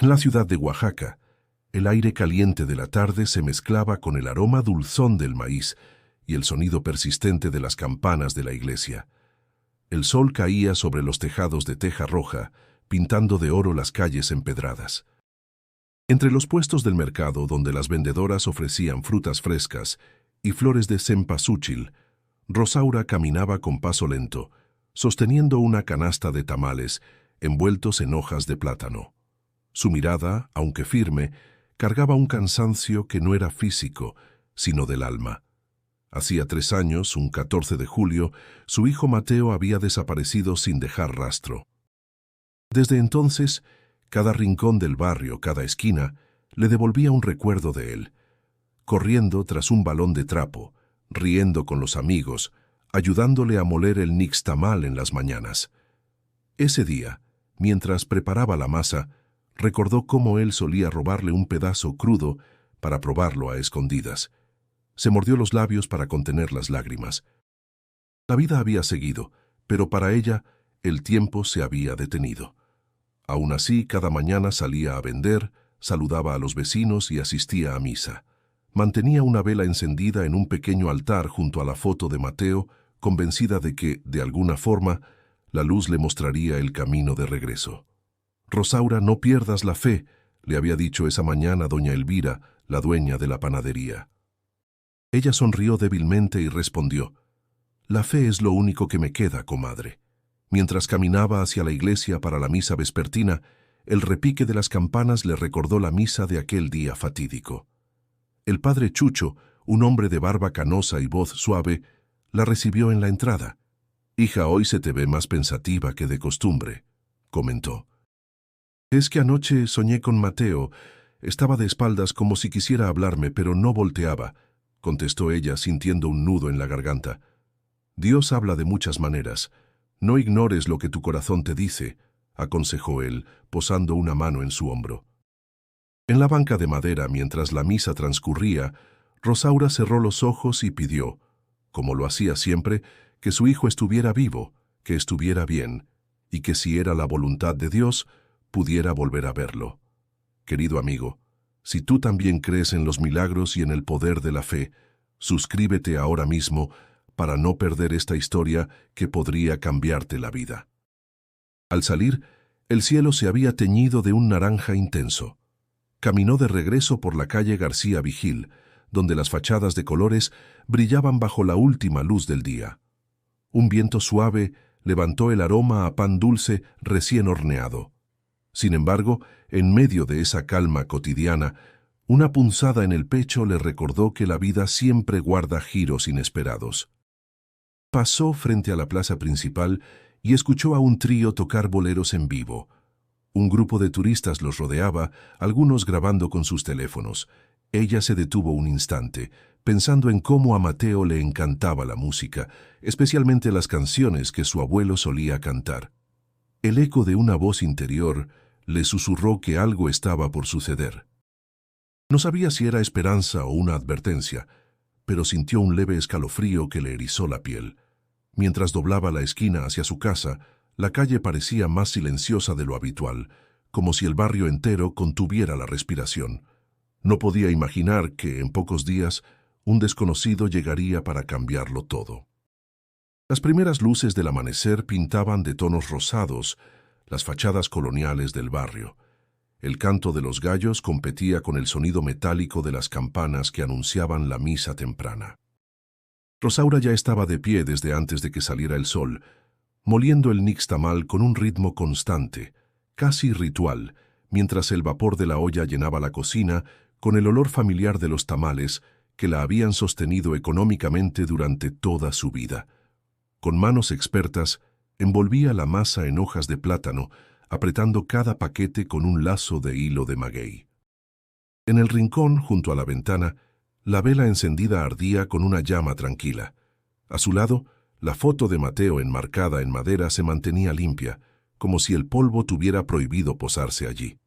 En la ciudad de Oaxaca, el aire caliente de la tarde se mezclaba con el aroma dulzón del maíz y el sonido persistente de las campanas de la iglesia. El sol caía sobre los tejados de teja roja, pintando de oro las calles empedradas. Entre los puestos del mercado, donde las vendedoras ofrecían frutas frescas y flores de cempasúchil, Rosaura caminaba con paso lento, sosteniendo una canasta de tamales envueltos en hojas de plátano. Su mirada, aunque firme, cargaba un cansancio que no era físico, sino del alma. Hacía 3 años, un 14 de julio, su hijo Mateo había desaparecido sin dejar rastro. Desde entonces, cada rincón del barrio, cada esquina, le devolvía un recuerdo de él, corriendo tras un balón de trapo, riendo con los amigos, ayudándole a moler el nixtamal en las mañanas. Ese día, mientras preparaba la masa, recordó cómo él solía robarle un pedazo crudo para probarlo a escondidas. Se mordió los labios para contener las lágrimas. La vida había seguido, pero para ella el tiempo se había detenido. Aún así, cada mañana salía a vender, saludaba a los vecinos y asistía a misa. Mantenía una vela encendida en un pequeño altar junto a la foto de Mateo, convencida de que, de alguna forma, la luz le mostraría el camino de regreso. «Rosaura, no pierdas la fe», le había dicho esa mañana doña Elvira, la dueña de la panadería. Ella sonrió débilmente y respondió: «La fe es lo único que me queda, comadre». Mientras caminaba hacia la iglesia para la misa vespertina, el repique de las campanas le recordó la misa de aquel día fatídico. El padre Chucho, un hombre de barba canosa y voz suave, la recibió en la entrada. «Hija, hoy se te ve más pensativa que de costumbre», comentó. «Es que anoche soñé con Mateo. Estaba de espaldas como si quisiera hablarme, pero no volteaba», contestó ella sintiendo un nudo en la garganta. «Dios habla de muchas maneras. No ignores lo que tu corazón te dice», aconsejó él, posando una mano en su hombro. En la banca de madera, mientras la misa transcurría, Rosaura cerró los ojos y pidió, como lo hacía siempre, que su hijo estuviera vivo, que estuviera bien, y que si era la voluntad de Dios, pudiera volver a verlo. Querido amigo, si tú también crees en los milagros y en el poder de la fe, suscríbete ahora mismo para no perder esta historia que podría cambiarte la vida. Al salir, el cielo se había teñido de un naranja intenso. Caminó de regreso por la calle García Vigil, donde las fachadas de colores brillaban bajo la última luz del día. Un viento suave levantó el aroma a pan dulce recién horneado. Sin embargo, en medio de esa calma cotidiana, una punzada en el pecho le recordó que la vida siempre guarda giros inesperados. Pasó frente a la plaza principal y escuchó a un trío tocar boleros en vivo. Un grupo de turistas los rodeaba, algunos grabando con sus teléfonos. Ella se detuvo un instante, pensando en cómo a Mateo le encantaba la música, especialmente las canciones que su abuelo solía cantar. El eco de una voz interior le susurró que algo estaba por suceder. No sabía si era esperanza o una advertencia, pero sintió un leve escalofrío que le erizó la piel. Mientras doblaba la esquina hacia su casa, la calle parecía más silenciosa de lo habitual, como si el barrio entero contuviera la respiración. No podía imaginar que, en pocos días, un desconocido llegaría para cambiarlo todo. Las primeras luces del amanecer pintaban de tonos rosados las fachadas coloniales del barrio. El canto de los gallos competía con el sonido metálico de las campanas que anunciaban la misa temprana. Rosaura ya estaba de pie desde antes de que saliera el sol, moliendo el nixtamal con un ritmo constante, casi ritual, mientras el vapor de la olla llenaba la cocina con el olor familiar de los tamales que la habían sostenido económicamente durante toda su vida. Con manos expertas, envolvía la masa en hojas de plátano, apretando cada paquete con un lazo de hilo de maguey. En el rincón, junto a la ventana, la vela encendida ardía con una llama tranquila. A su lado, la foto de Mateo enmarcada en madera se mantenía limpia, como si el polvo tuviera prohibido posarse allí.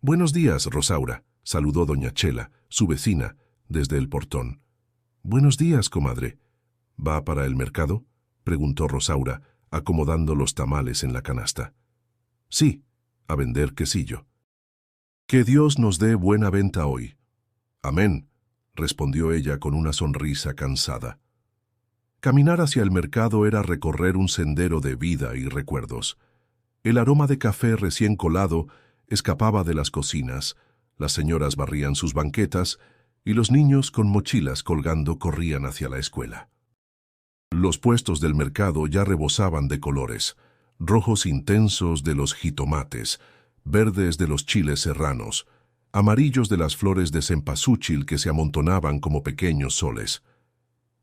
«Buenos días, Rosaura», saludó doña Chela, su vecina, desde el portón. «Buenos días, comadre». «¿Va para el mercado?», preguntó Rosaura, acomodando los tamales en la canasta. «Sí, a vender quesillo». Que Dios nos dé buena venta hoy. Amén, respondió ella con una sonrisa cansada. Caminar hacia el mercado era recorrer un sendero de vida y recuerdos. El aroma de café recién colado escapaba de las cocinas, las señoras barrían sus banquetas y los niños con mochilas colgando corrían hacia la escuela. Los puestos del mercado ya rebosaban de colores, rojos intensos de los jitomates, verdes de los chiles serranos, amarillos de las flores de cempasúchil que se amontonaban como pequeños soles.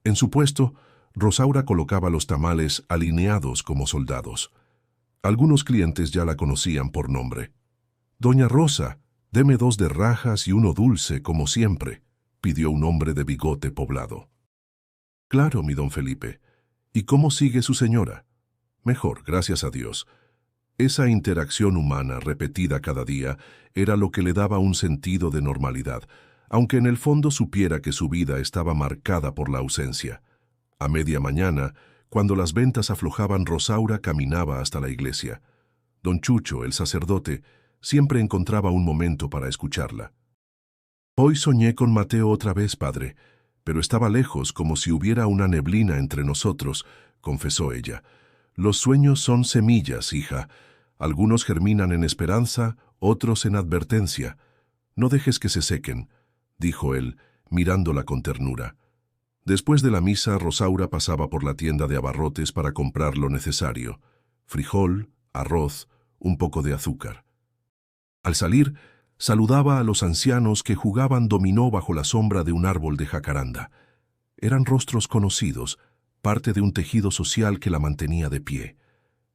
En su puesto, Rosaura colocaba los tamales alineados como soldados. Algunos clientes ya la conocían por nombre. «Doña Rosa, deme 2 de rajas y 1 dulce, como siempre», pidió un hombre de bigote poblado. «Claro, mi don Felipe. ¿Y cómo sigue su señora?» «Mejor, gracias a Dios». Esa interacción humana repetida cada día era lo que le daba un sentido de normalidad, aunque en el fondo supiera que su vida estaba marcada por la ausencia. A media mañana, cuando las ventas aflojaban, Rosaura caminaba hasta la iglesia. Don Chucho, el sacerdote, siempre encontraba un momento para escucharla. «Hoy soñé con Mateo otra vez, padre, pero estaba lejos, como si hubiera una neblina entre nosotros», confesó ella. «Los sueños son semillas, hija. Algunos germinan en esperanza, otros en advertencia. No dejes que se sequen», dijo él, mirándola con ternura. Después de la misa, Rosaura pasaba por la tienda de abarrotes para comprar lo necesario: frijol, arroz, un poco de azúcar. Al salir, saludaba a los ancianos que jugaban dominó bajo la sombra de un árbol de jacaranda. Eran rostros conocidos, parte de un tejido social que la mantenía de pie.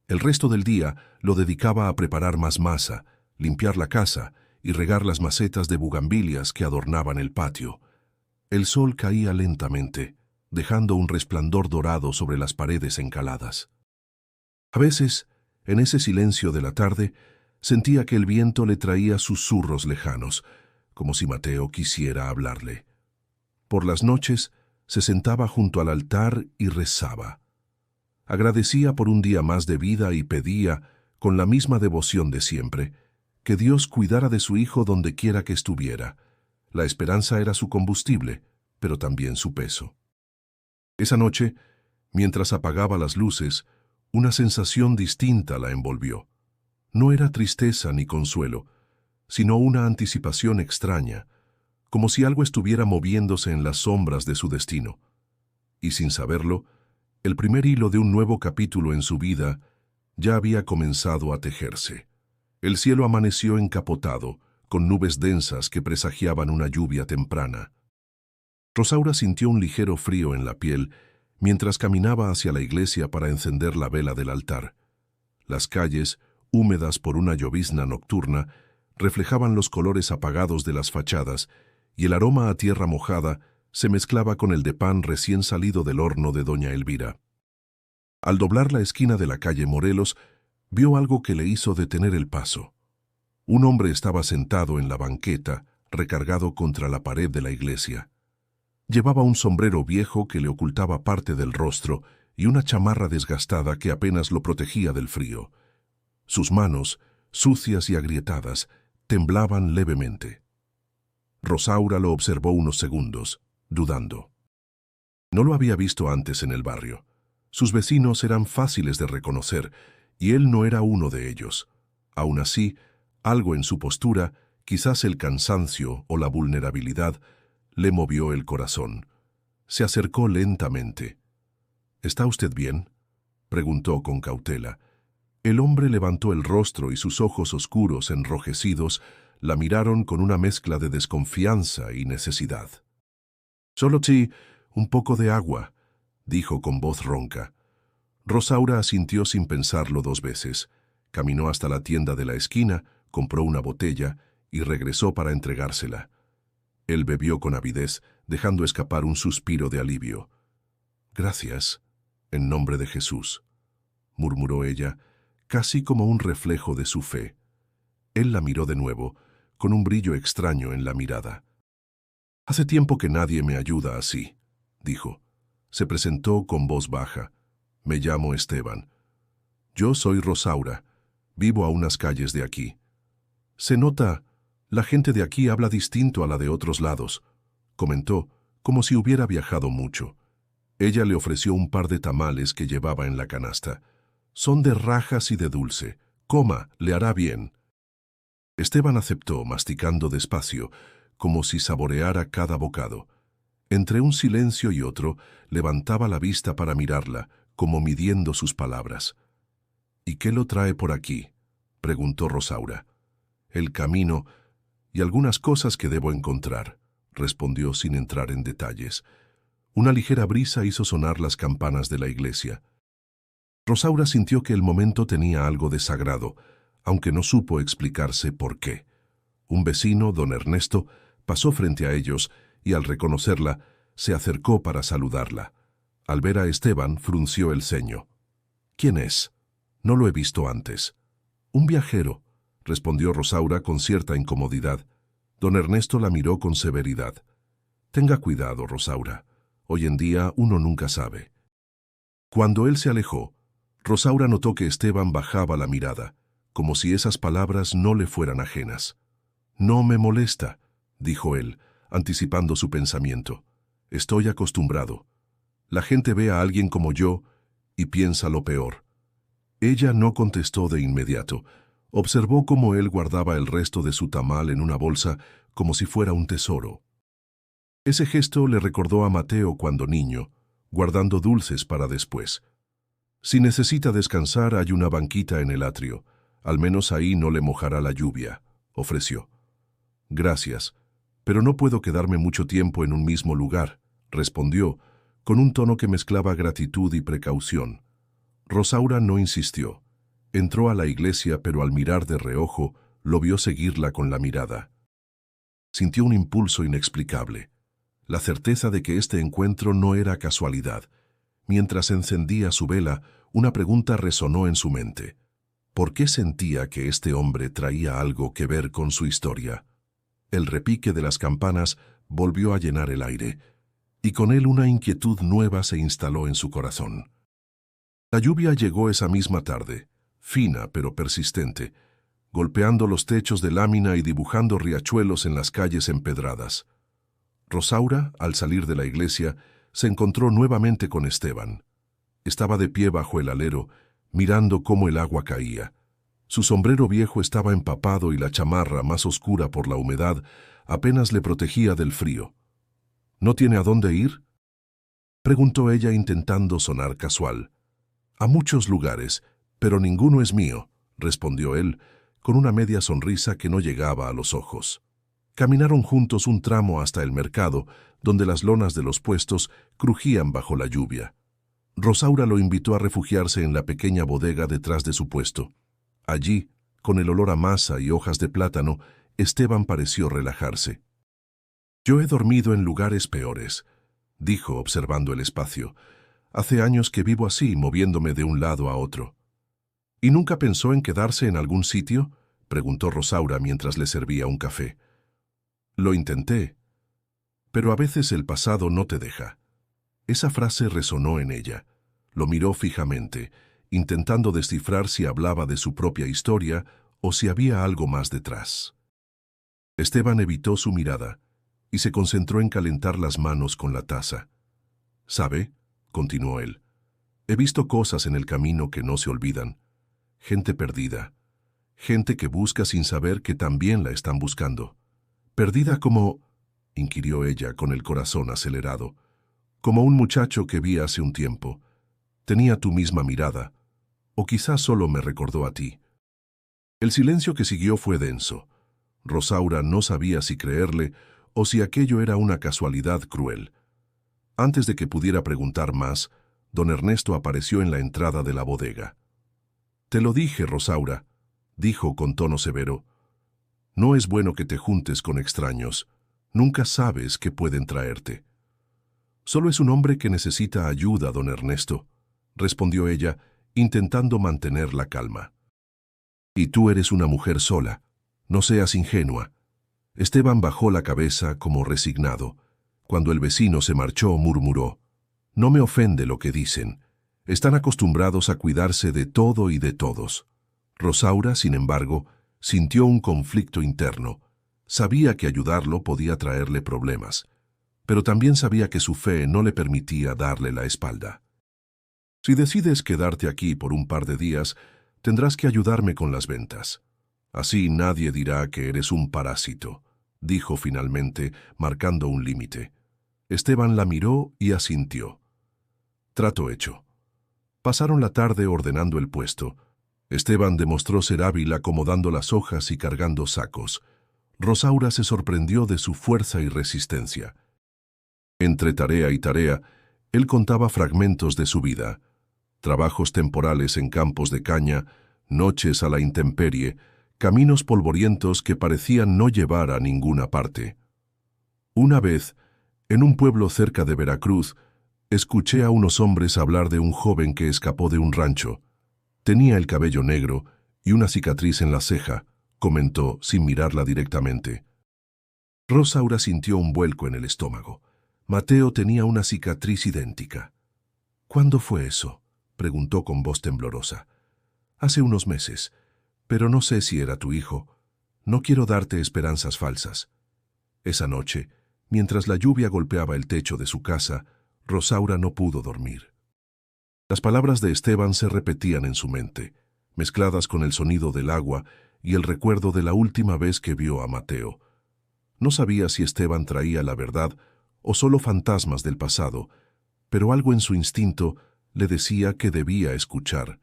El resto del día lo dedicaba a preparar más masa, limpiar la casa y regar las macetas de bugambilias que adornaban el patio. El sol caía lentamente, dejando un resplandor dorado sobre las paredes encaladas. A veces, en ese silencio de la tarde, sentía que el viento le traía susurros lejanos, como si Mateo quisiera hablarle. Por las noches, se sentaba junto al altar y rezaba. Agradecía por un día más de vida y pedía, con la misma devoción de siempre, que Dios cuidara de su hijo donde quiera que estuviera. La esperanza era su combustible, pero también su peso. Esa noche, mientras apagaba las luces, una sensación distinta la envolvió. No era tristeza ni consuelo, sino una anticipación extraña, como si algo estuviera moviéndose en las sombras de su destino. Y sin saberlo, el primer hilo de un nuevo capítulo en su vida ya había comenzado a tejerse. El cielo amaneció encapotado, con nubes densas que presagiaban una lluvia temprana. Rosaura sintió un ligero frío en la piel mientras caminaba hacia la iglesia para encender la vela del altar. Las calles, húmedas por una llovizna nocturna, reflejaban los colores apagados de las fachadas y el aroma a tierra mojada se mezclaba con el de pan recién salido del horno de doña Elvira. Al doblar la esquina de la calle Morelos, vio algo que le hizo detener el paso. Un hombre estaba sentado en la banqueta, recargado contra la pared de la iglesia. Llevaba un sombrero viejo que le ocultaba parte del rostro y una chamarra desgastada que apenas lo protegía del frío. Sus manos, sucias y agrietadas, temblaban levemente. Rosaura lo observó unos segundos, dudando. No lo había visto antes en el barrio. Sus vecinos eran fáciles de reconocer, y él no era uno de ellos. Aún así, algo en su postura, quizás el cansancio o la vulnerabilidad, le movió el corazón. Se acercó lentamente. «¿Está usted bien?», preguntó con cautela. El hombre levantó el rostro y sus ojos oscuros, enrojecidos, la miraron con una mezcla de desconfianza y necesidad. «Solo sí, un poco de agua», dijo con voz ronca. Rosaura asintió sin pensarlo 2 veces. Caminó hasta la tienda de la esquina, compró una botella y regresó para entregársela. Él bebió con avidez, dejando escapar un suspiro de alivio. «Gracias, en nombre de Jesús», murmuró ella, casi como un reflejo de su fe. Él la miró de nuevo, con un brillo extraño en la mirada. «Hace tiempo que nadie me ayuda así», dijo. Se presentó con voz baja. «Me llamo Esteban. Yo soy Rosaura. Vivo a unas calles de aquí». «Se nota La gente de aquí habla distinto a la de otros lados, comentó, como si hubiera viajado mucho. Ella le ofreció un par de tamales que llevaba en la canasta. Son de rajas y de dulce. Coma, le hará bien. Esteban aceptó, masticando despacio, como si saboreara cada bocado. Entre un silencio y otro, levantaba la vista para mirarla, como midiendo sus palabras. —¿Y qué lo trae por aquí? —preguntó Rosaura. —El camino y algunas cosas que debo encontrar —respondió sin entrar en detalles. Una ligera brisa hizo sonar las campanas de la iglesia. Rosaura sintió que el momento tenía algo de sagrado, aunque no supo explicarse por qué. Un vecino, don Ernesto, pasó frente a ellos y al reconocerla, se acercó para saludarla. Al ver a Esteban, frunció el ceño. —¿Quién es? No lo he visto antes. —Un viajero —respondió Rosaura con cierta incomodidad. Don Ernesto la miró con severidad. —Tenga cuidado, Rosaura. Hoy en día uno nunca sabe. Cuando él se alejó, Rosaura notó que Esteban bajaba la mirada, como si esas palabras no le fueran ajenas. —No me molesta —dijo él, anticipando su pensamiento—. Estoy acostumbrado. La gente ve a alguien como yo y piensa lo peor. Ella no contestó de inmediato. Observó cómo él guardaba el resto de su tamal en una bolsa como si fuera un tesoro. Ese gesto le recordó a Mateo cuando niño, guardando dulces para después. Si necesita descansar, hay una banquita en el atrio. Al menos ahí no le mojará la lluvia, ofreció. Gracias, pero no puedo quedarme mucho tiempo en un mismo lugar, respondió, con un tono que mezclaba gratitud y precaución. Rosaura no insistió. Entró a la iglesia, pero al mirar de reojo, lo vio seguirla con la mirada. Sintió un impulso inexplicable, la certeza de que este encuentro no era casualidad. Mientras encendía su vela, una pregunta resonó en su mente. ¿Por qué sentía que este hombre traía algo que ver con su historia? El repique de las campanas volvió a llenar el aire, y con él una inquietud nueva se instaló en su corazón. La lluvia llegó esa misma tarde, fina pero persistente, golpeando los techos de lámina y dibujando riachuelos en las calles empedradas. Rosaura, al salir de la iglesia, se encontró nuevamente con Esteban. Estaba de pie bajo el alero, mirando cómo el agua caía. Su sombrero viejo estaba empapado y la chamarra, más oscura por la humedad, apenas le protegía del frío. —¿No tiene a dónde ir? —preguntó ella intentando sonar casual. —A muchos lugares, pero ninguno es mío —respondió él, con una media sonrisa que no llegaba a los ojos. Caminaron juntos un tramo hasta el mercado, donde las lonas de los puestos crujían bajo la lluvia. Rosaura lo invitó a refugiarse en la pequeña bodega detrás de su puesto. Allí, con el olor a masa y hojas de plátano, Esteban pareció relajarse. —Yo he dormido en lugares peores —dijo observando el espacio—. Hace años que vivo así, moviéndome de un lado a otro. —¿Y nunca pensó en quedarse en algún sitio? —preguntó Rosaura mientras le servía un café. —Lo intenté, pero a veces el pasado no te deja. Esa frase resonó en ella. Lo miró fijamente, intentando descifrar si hablaba de su propia historia o si había algo más detrás. Esteban evitó su mirada y se concentró en calentar las manos con la taza. —¿Sabe? —continuó él—, he visto cosas en el camino que no se olvidan. Gente perdida. Gente que busca sin saber que también la están buscando. —¿Perdida como? —inquirió ella con el corazón acelerado. —Como un muchacho que vi hace un tiempo. Tenía tu misma mirada. O quizás solo me recordó a ti. El silencio que siguió fue denso. Rosaura no sabía si creerle o si aquello era una casualidad cruel. Antes de que pudiera preguntar más, don Ernesto apareció en la entrada de la bodega. —Te lo dije, Rosaura —dijo con tono severo—. No es bueno que te juntes con extraños. Nunca sabes qué pueden traerte. Solo es un hombre que necesita ayuda, don Ernesto —respondió ella, intentando mantener la calma. Y tú eres una mujer sola. No seas ingenua. Esteban bajó la cabeza como resignado. Cuando el vecino se marchó, murmuró: No me ofende lo que dicen. Están acostumbrados a cuidarse de todo y de todos. Rosaura, sin embargo, sintió un conflicto interno. Sabía que ayudarlo podía traerle problemas, pero también sabía que su fe no le permitía darle la espalda. Si decides quedarte aquí por un par de días, tendrás que ayudarme con las ventas. Así nadie dirá que eres un parásito, dijo finalmente, marcando un límite. Esteban la miró y asintió. Trato hecho. Pasaron la tarde ordenando el puesto. Esteban demostró ser hábil acomodando las hojas y cargando sacos. Rosaura se sorprendió de su fuerza y resistencia. Entre tarea y tarea, él contaba fragmentos de su vida. Trabajos temporales en campos de caña, noches a la intemperie, caminos polvorientos que parecían no llevar a ninguna parte. Una vez, en un pueblo cerca de Veracruz, escuché a unos hombres hablar de un joven que escapó de un rancho. Tenía el cabello negro y una cicatriz en la ceja, comentó sin mirarla directamente. Rosaura sintió un vuelco en el estómago. Mateo tenía una cicatriz idéntica. ¿Cuándo fue eso?, preguntó con voz temblorosa. Hace unos meses, pero no sé si era tu hijo. No quiero darte esperanzas falsas. Esa noche, mientras la lluvia golpeaba el techo de su casa, Rosaura no pudo dormir. Las palabras de Esteban se repetían en su mente, mezcladas con el sonido del agua y el recuerdo de la última vez que vio a Mateo. No sabía si Esteban traía la verdad o solo fantasmas del pasado, pero algo en su instinto le decía que debía escuchar,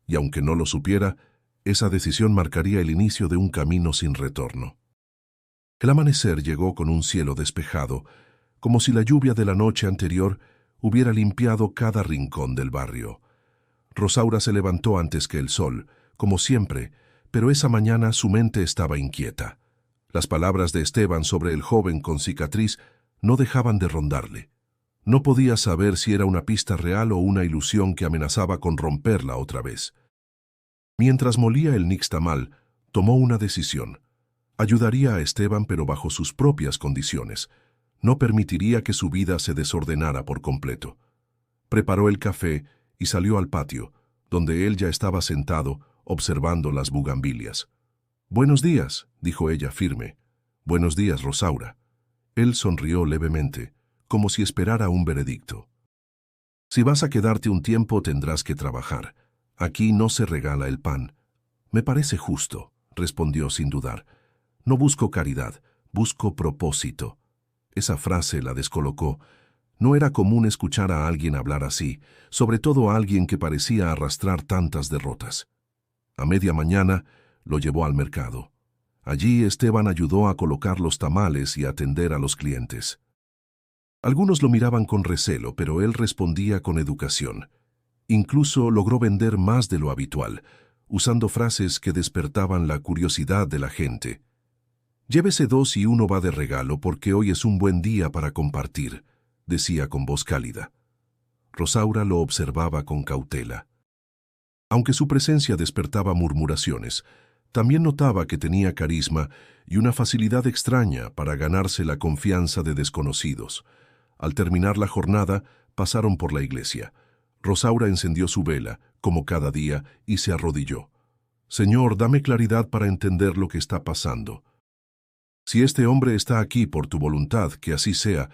y aunque no lo supiera, esa decisión marcaría el inicio de un camino sin retorno. El amanecer llegó con un cielo despejado, como si la lluvia de la noche anterior hubiera limpiado cada rincón del barrio. Rosaura se levantó antes que el sol, como siempre, pero esa mañana su mente estaba inquieta. Las palabras de Esteban sobre el joven con cicatriz no dejaban de rondarle. No podía saber si era una pista real o una ilusión que amenazaba con romperla otra vez. Mientras molía el nixtamal, tomó una decisión. Ayudaría a Esteban, pero bajo sus propias condiciones. No permitiría que su vida se desordenara por completo. Preparó el café y salió al patio, donde él ya estaba sentado, observando las bugambilias. «Buenos días», dijo ella firme. «Buenos días, Rosaura». Él sonrió levemente, como si esperara un veredicto. «Si vas a quedarte un tiempo, tendrás que trabajar. Aquí no se regala el pan». «Me parece justo», respondió sin dudar. «No busco caridad, busco propósito». Esa frase la descolocó. No era común escuchar a alguien hablar así, sobre todo a alguien que parecía arrastrar tantas derrotas. A media mañana lo llevó al mercado. Allí Esteban ayudó a colocar los tamales y a atender a los clientes. Algunos lo miraban con recelo, pero él respondía con educación. Incluso logró vender más de lo habitual, usando frases que despertaban la curiosidad de la gente. «Llévese 2 y 1 va de regalo porque hoy es un buen día para compartir», decía con voz cálida. Rosaura lo observaba con cautela. Aunque su presencia despertaba murmuraciones, también notaba que tenía carisma y una facilidad extraña para ganarse la confianza de desconocidos. Al terminar la jornada, pasaron por la iglesia. Rosaura encendió su vela, como cada día, y se arrodilló. «Señor, dame claridad para entender lo que está pasando. Si este hombre está aquí por tu voluntad, que así sea,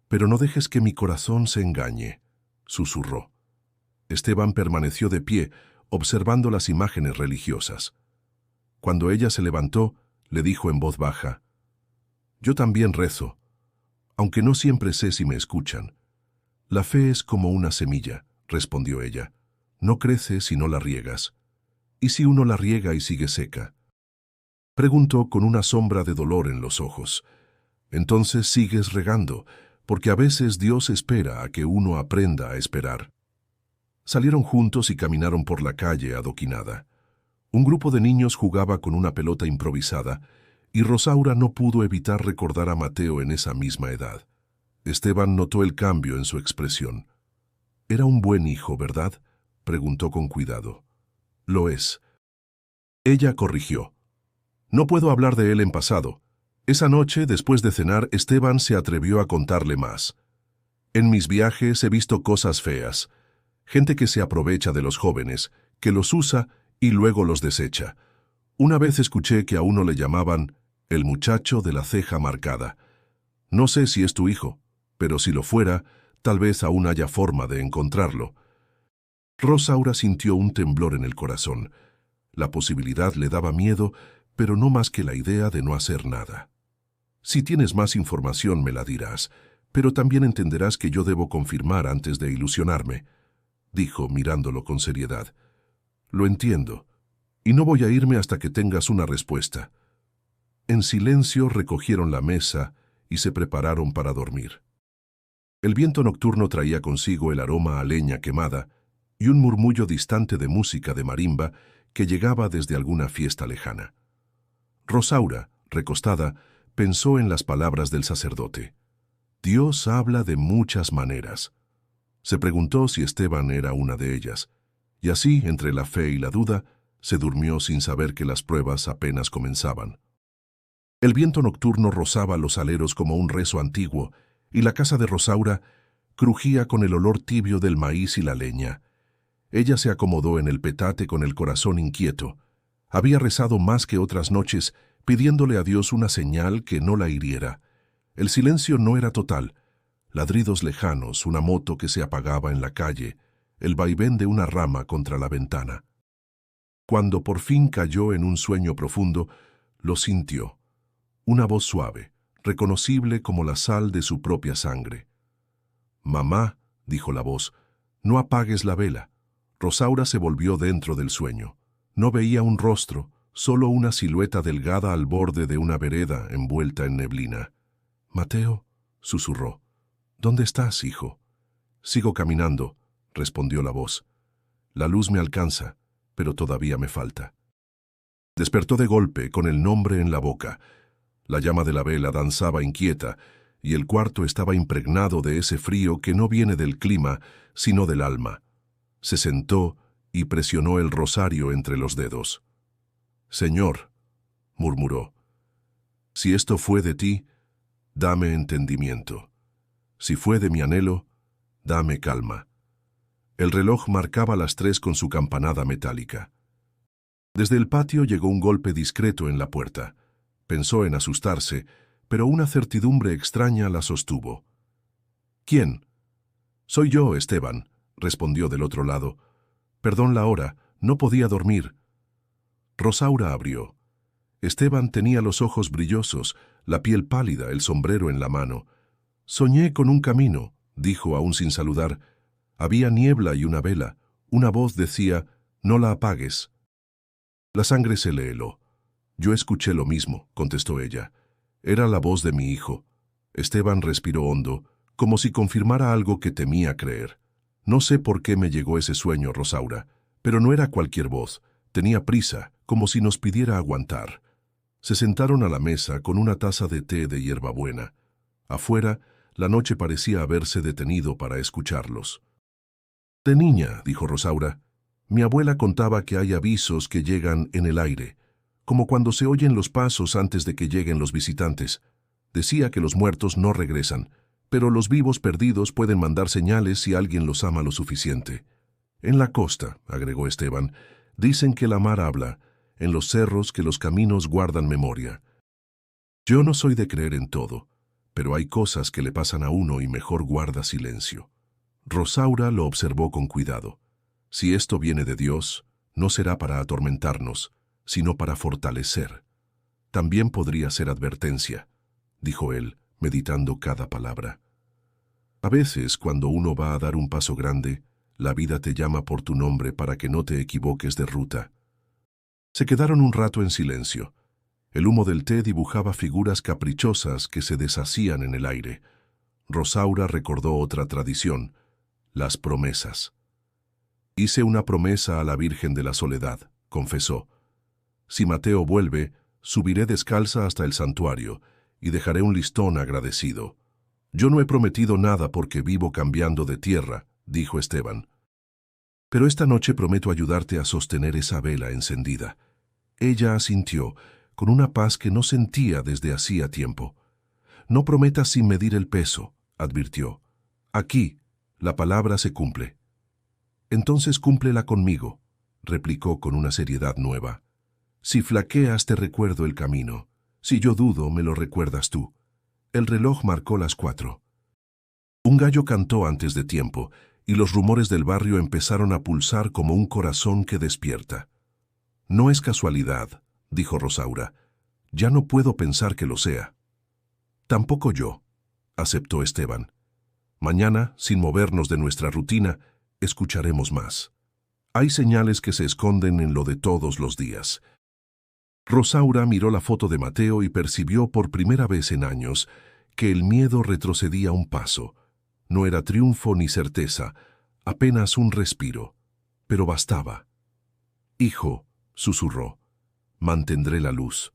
pero no dejes que mi corazón se engañe», susurró. Esteban permaneció de pie, observando las imágenes religiosas. Cuando ella se levantó, le dijo en voz baja: «Yo también rezo, aunque no siempre sé si me escuchan». «La fe es como una semilla», respondió ella. «No crece si no la riegas». «¿Y si uno la riega y sigue seca?», preguntó con una sombra de dolor en los ojos. «Entonces sigues regando, porque a veces Dios espera a que uno aprenda a esperar». Salieron juntos y caminaron por la calle adoquinada. Un grupo de niños jugaba con una pelota improvisada, y Rosaura no pudo evitar recordar a Mateo en esa misma edad. Esteban notó el cambio en su expresión. «Era un buen hijo, ¿verdad?», preguntó con cuidado. «Lo es». Ella corrigió. «No puedo hablar de él en pasado». Esa noche, después de cenar, Esteban se atrevió a contarle más. «En mis viajes he visto cosas feas. Gente que se aprovecha de los jóvenes, que los usa y luego los desecha. Una vez escuché que a uno le llamaban El muchacho de la ceja marcada. No sé si es tu hijo, pero si lo fuera, tal vez aún haya forma de encontrarlo. Rosaura sintió un temblor en el corazón. La posibilidad le daba miedo, pero no más que la idea de no hacer nada. Si tienes más información me la dirás, pero también entenderás que yo debo confirmar antes de ilusionarme, dijo mirándolo con seriedad. Lo entiendo, y no voy a irme hasta que tengas una respuesta. En silencio recogieron la mesa y se prepararon para dormir. El viento nocturno traía consigo el aroma a leña quemada y un murmullo distante de música de marimba que llegaba desde alguna fiesta lejana. Rosaura, recostada, pensó en las palabras del sacerdote. Dios habla de muchas maneras. Se preguntó si Esteban era una de ellas, y así, entre la fe y la duda, se durmió sin saber que las pruebas apenas comenzaban. El viento nocturno rozaba los aleros como un rezo antiguo, y la casa de Rosaura crujía con el olor tibio del maíz y la leña. Ella se acomodó en el petate con el corazón inquieto. Había rezado más que otras noches, pidiéndole a Dios una señal que no la hiriera. El silencio no era total. Ladridos lejanos, una moto que se apagaba en la calle, el vaivén de una rama contra la ventana. Cuando por fin cayó en un sueño profundo, lo sintió. Una voz suave, reconocible como la sal de su propia sangre. «Mamá», dijo la voz, «no apagues la vela». Rosaura se volvió dentro del sueño. No veía un rostro, solo una silueta delgada al borde de una vereda envuelta en neblina. «Mateo», susurró. «¿Dónde estás, hijo?» «Sigo caminando», respondió la voz. «La luz me alcanza, pero todavía me falta». Despertó de golpe, con el nombre en la boca. La llama de la vela danzaba inquieta, y el cuarto estaba impregnado de ese frío que no viene del clima, sino del alma. Se sentó y presionó el rosario entre los dedos. «Señor», murmuró, «si esto fue de ti, dame entendimiento. Si fue de mi anhelo, dame calma». El reloj marcaba las 3 con su campanada metálica. Desde el patio llegó un golpe discreto en la puerta. Pensó en asustarse, pero una certidumbre extraña la sostuvo. «¿Quién?» «Soy yo, Esteban», respondió del otro lado. «Perdón la hora, no podía dormir». Rosaura abrió. Esteban tenía los ojos brillosos, la piel pálida, el sombrero en la mano. «Soñé con un camino», dijo aún sin saludar. «Había niebla y una vela. Una voz decía, no la apagues». La sangre se le heló. «Yo escuché lo mismo», contestó ella. «Era la voz de mi hijo». Esteban respiró hondo, como si confirmara algo que temía creer. «No sé por qué me llegó ese sueño, Rosaura, pero no era cualquier voz. Tenía prisa, como si nos pidiera aguantar». Se sentaron a la mesa con una taza de té de hierbabuena. Afuera, la noche parecía haberse detenido para escucharlos. «De niña», dijo Rosaura, «mi abuela contaba que hay avisos que llegan en el aire, como cuando se oyen los pasos antes de que lleguen los visitantes. Decía que los muertos no regresan, pero los vivos perdidos pueden mandar señales si alguien los ama lo suficiente. En la costa», agregó Esteban, «dicen que la mar habla, en los cerros que los caminos guardan memoria. Yo no soy de creer en todo, pero hay cosas que le pasan a uno y mejor guarda silencio». Rosaura lo observó con cuidado. «Si esto viene de Dios, no será para atormentarnos, sino para fortalecer. También podría ser advertencia», dijo él, meditando cada palabra. «A veces, cuando uno va a dar un paso grande, la vida te llama por tu nombre para que no te equivoques de ruta». Se quedaron un rato en silencio. El humo del té dibujaba figuras caprichosas que se deshacían en el aire. Rosaura recordó otra tradición, las promesas. «Hice una promesa a la Virgen de la Soledad», confesó. «Si Mateo vuelve, subiré descalza hasta el santuario y dejaré un listón agradecido». «Yo no he prometido nada porque vivo cambiando de tierra», dijo Esteban. «Pero esta noche prometo ayudarte a sostener esa vela encendida». Ella asintió, con una paz que no sentía desde hacía tiempo. «No prometas sin medir el peso», advirtió. «Aquí, la palabra se cumple». «Entonces cúmplela conmigo», replicó con una seriedad nueva. «Si flaqueas te recuerdo el camino. Si yo dudo, me lo recuerdas tú. El reloj marcó las 4. Un gallo cantó antes de tiempo, y los rumores del barrio empezaron a pulsar como un corazón que despierta. No es casualidad, dijo Rosaura. Ya no puedo pensar que lo sea. Tampoco yo, aceptó Esteban. Mañana, sin movernos de nuestra rutina, escucharemos más. Hay señales que se esconden en lo de todos los días. Rosaura miró la foto de Mateo y percibió por primera vez en años que el miedo retrocedía un paso. No era triunfo ni certeza, apenas un respiro, pero bastaba. «Hijo», susurró, «mantendré la luz».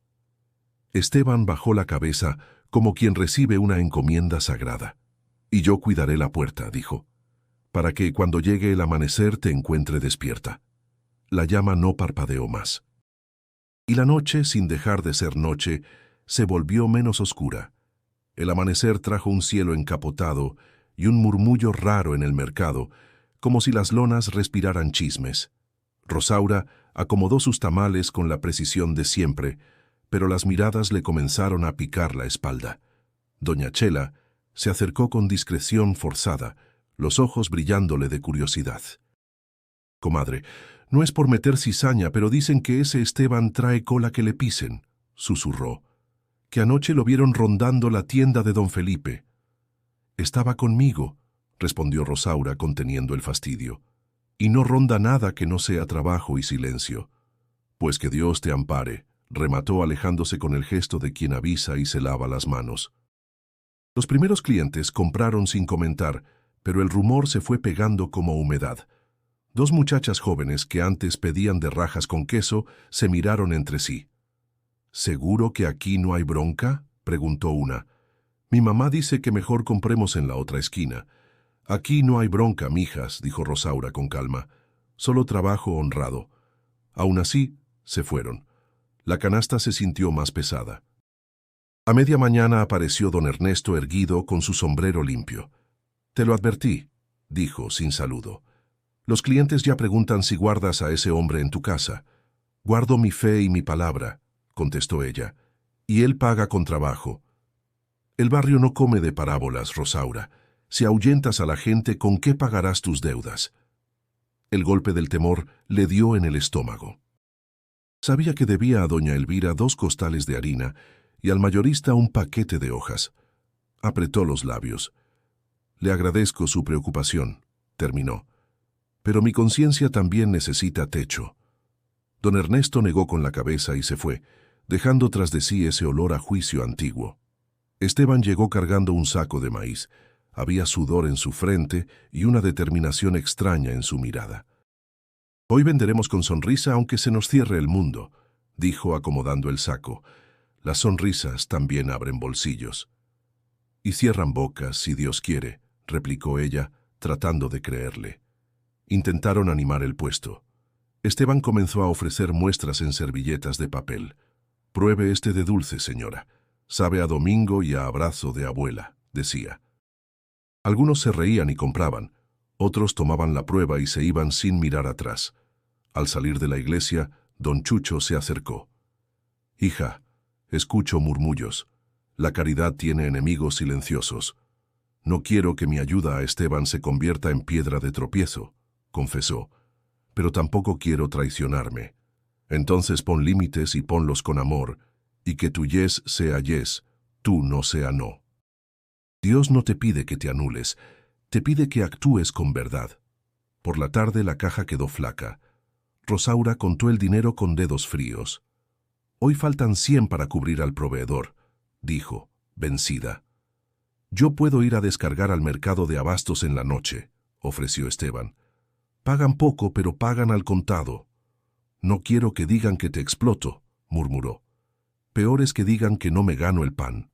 Esteban bajó la cabeza como quien recibe una encomienda sagrada. «Y yo cuidaré la puerta», dijo, «para que cuando llegue el amanecer te encuentre despierta». La llama no parpadeó más. Y la noche, sin dejar de ser noche, se volvió menos oscura. El amanecer trajo un cielo encapotado y un murmullo raro en el mercado, como si las lonas respiraran chismes. Rosaura acomodó sus tamales con la precisión de siempre, pero las miradas le comenzaron a picar la espalda. Doña Chela se acercó con discreción forzada, los ojos brillándole de curiosidad. «Comadre, no es por meter cizaña, pero dicen que ese Esteban trae cola que le pisen», susurró, «que anoche lo vieron rondando la tienda de don Felipe». «Estaba conmigo», respondió Rosaura conteniendo el fastidio, «y no ronda nada que no sea trabajo y silencio». «Pues que Dios te ampare», remató alejándose con el gesto de quien avisa y se lava las manos. Los primeros clientes compraron sin comentar, pero el rumor se fue pegando como humedad. Dos muchachas jóvenes que antes pedían de rajas con queso se miraron entre sí. «¿Seguro que aquí no hay bronca?», preguntó una. «Mi mamá dice que mejor compremos en la otra esquina». «Aquí no hay bronca, mijas», dijo Rosaura con calma. «Solo trabajo honrado». Aún así, se fueron. La canasta se sintió más pesada. A media mañana apareció don Ernesto erguido con su sombrero limpio. «Te lo advertí», dijo sin saludo. «Los clientes ya preguntan si guardas a ese hombre en tu casa». «Guardo mi fe y mi palabra», contestó ella, «y él paga con trabajo». «El barrio no come de parábolas, Rosaura. Si ahuyentas a la gente, ¿con qué pagarás tus deudas?». El golpe del temor le dio en el estómago. Sabía que debía a doña Elvira 2 costales de harina y al mayorista un paquete de hojas. Apretó los labios. «Le agradezco su preocupación», terminó. «Pero mi conciencia también necesita techo». Don Ernesto negó con la cabeza y se fue, dejando tras de sí ese olor a juicio antiguo. Esteban llegó cargando un saco de maíz. Había sudor en su frente y una determinación extraña en su mirada. «Hoy venderemos con sonrisa aunque se nos cierre el mundo», dijo acomodando el saco. «Las sonrisas también abren bolsillos». «Y cierran bocas, si Dios quiere», replicó ella, tratando de creerle. Intentaron animar el puesto. Esteban comenzó a ofrecer muestras en servilletas de papel. «Pruebe este de dulce, señora. Sabe a domingo y a abrazo de abuela», decía. Algunos se reían y compraban. Otros tomaban la prueba y se iban sin mirar atrás. Al salir de la iglesia, don Chucho se acercó. «Hija, escucho murmullos. La caridad tiene enemigos silenciosos. No quiero que mi ayuda a Esteban se convierta en piedra de tropiezo», confesó, «pero tampoco quiero traicionarme. Entonces pon límites y ponlos con amor, y que tu yes sea yes, tú no sea no. Dios no te pide que te anules, te pide que actúes con verdad». Por la tarde la caja quedó flaca. Rosaura contó el dinero con dedos fríos. «Hoy faltan 100 para cubrir al proveedor», dijo, vencida. «Yo puedo ir a descargar al mercado de abastos en la noche», ofreció Esteban. «Pagan poco, pero pagan al contado». «No quiero que digan que te exploto», murmuró. «Peor es que digan que no me gano el pan».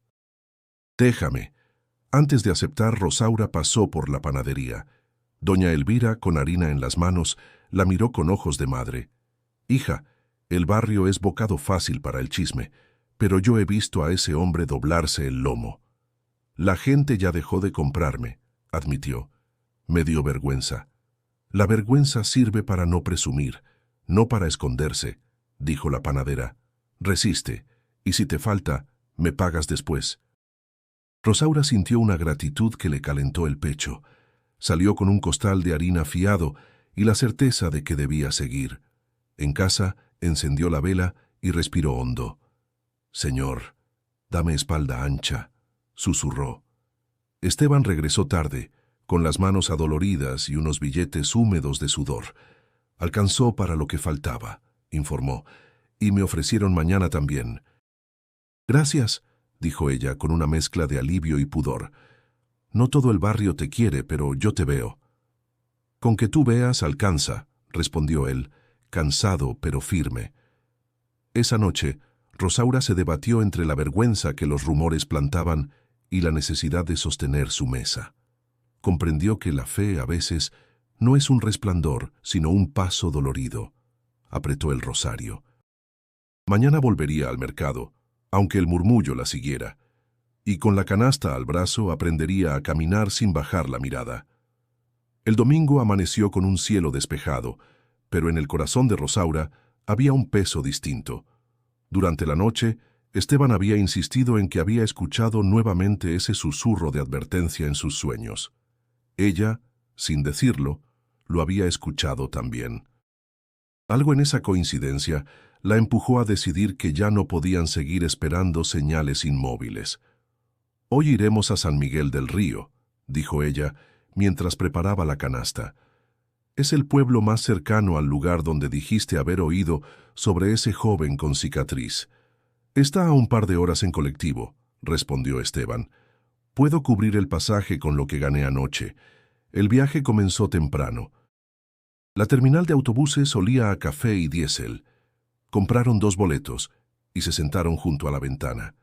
«Déjame». Antes de aceptar, Rosaura pasó por la panadería. Doña Elvira, con harina en las manos, la miró con ojos de madre. «Hija, el barrio es bocado fácil para el chisme, pero yo he visto a ese hombre doblarse el lomo». «La gente ya dejó de comprarme», admitió. «Me dio vergüenza». «La vergüenza sirve para no presumir, no para esconderse», dijo la panadera. «Resiste, Y si te falta, me pagas después. Rosaura sintió una gratitud que le calentó el pecho. Salió con un costal de harina fiado y la certeza de que debía seguir. En casa, encendió la vela y respiró hondo. «Señor, dame espalda ancha», susurró. Esteban regresó tarde, con las manos adoloridas y unos billetes húmedos de sudor. «Alcanzó para lo que faltaba», informó, «y me ofrecieron mañana también». «Gracias», dijo ella con una mezcla de alivio y pudor. «No todo el barrio te quiere, pero yo te veo». «Con que tú veas alcanza», respondió él, cansado pero firme. Esa noche, Rosaura se debatió entre la vergüenza que los rumores plantaban y la necesidad de sostener su mesa. Comprendió que la fe a veces no es un resplandor, sino un paso dolorido. Apretó el rosario. Mañana volvería al mercado, aunque el murmullo la siguiera, y con la canasta al brazo aprendería a caminar sin bajar la mirada. El domingo amaneció con un cielo despejado, pero en el corazón de Rosaura había un peso distinto. Durante la noche, Esteban había insistido en que había escuchado nuevamente ese susurro de advertencia en sus sueños. Ella, sin decirlo, lo había escuchado también. Algo en esa coincidencia la empujó a decidir que ya no podían seguir esperando señales inmóviles. «Hoy iremos a San Miguel del Río», dijo ella, mientras preparaba la canasta. «Es el pueblo más cercano al lugar donde dijiste haber oído sobre ese joven con cicatriz». «Está a un par de horas en colectivo», respondió Esteban. «Puedo cubrir el pasaje con lo que gané anoche. El viaje comenzó temprano». La terminal de autobuses olía a café y diésel. Compraron 2 boletos y se sentaron junto a la ventana.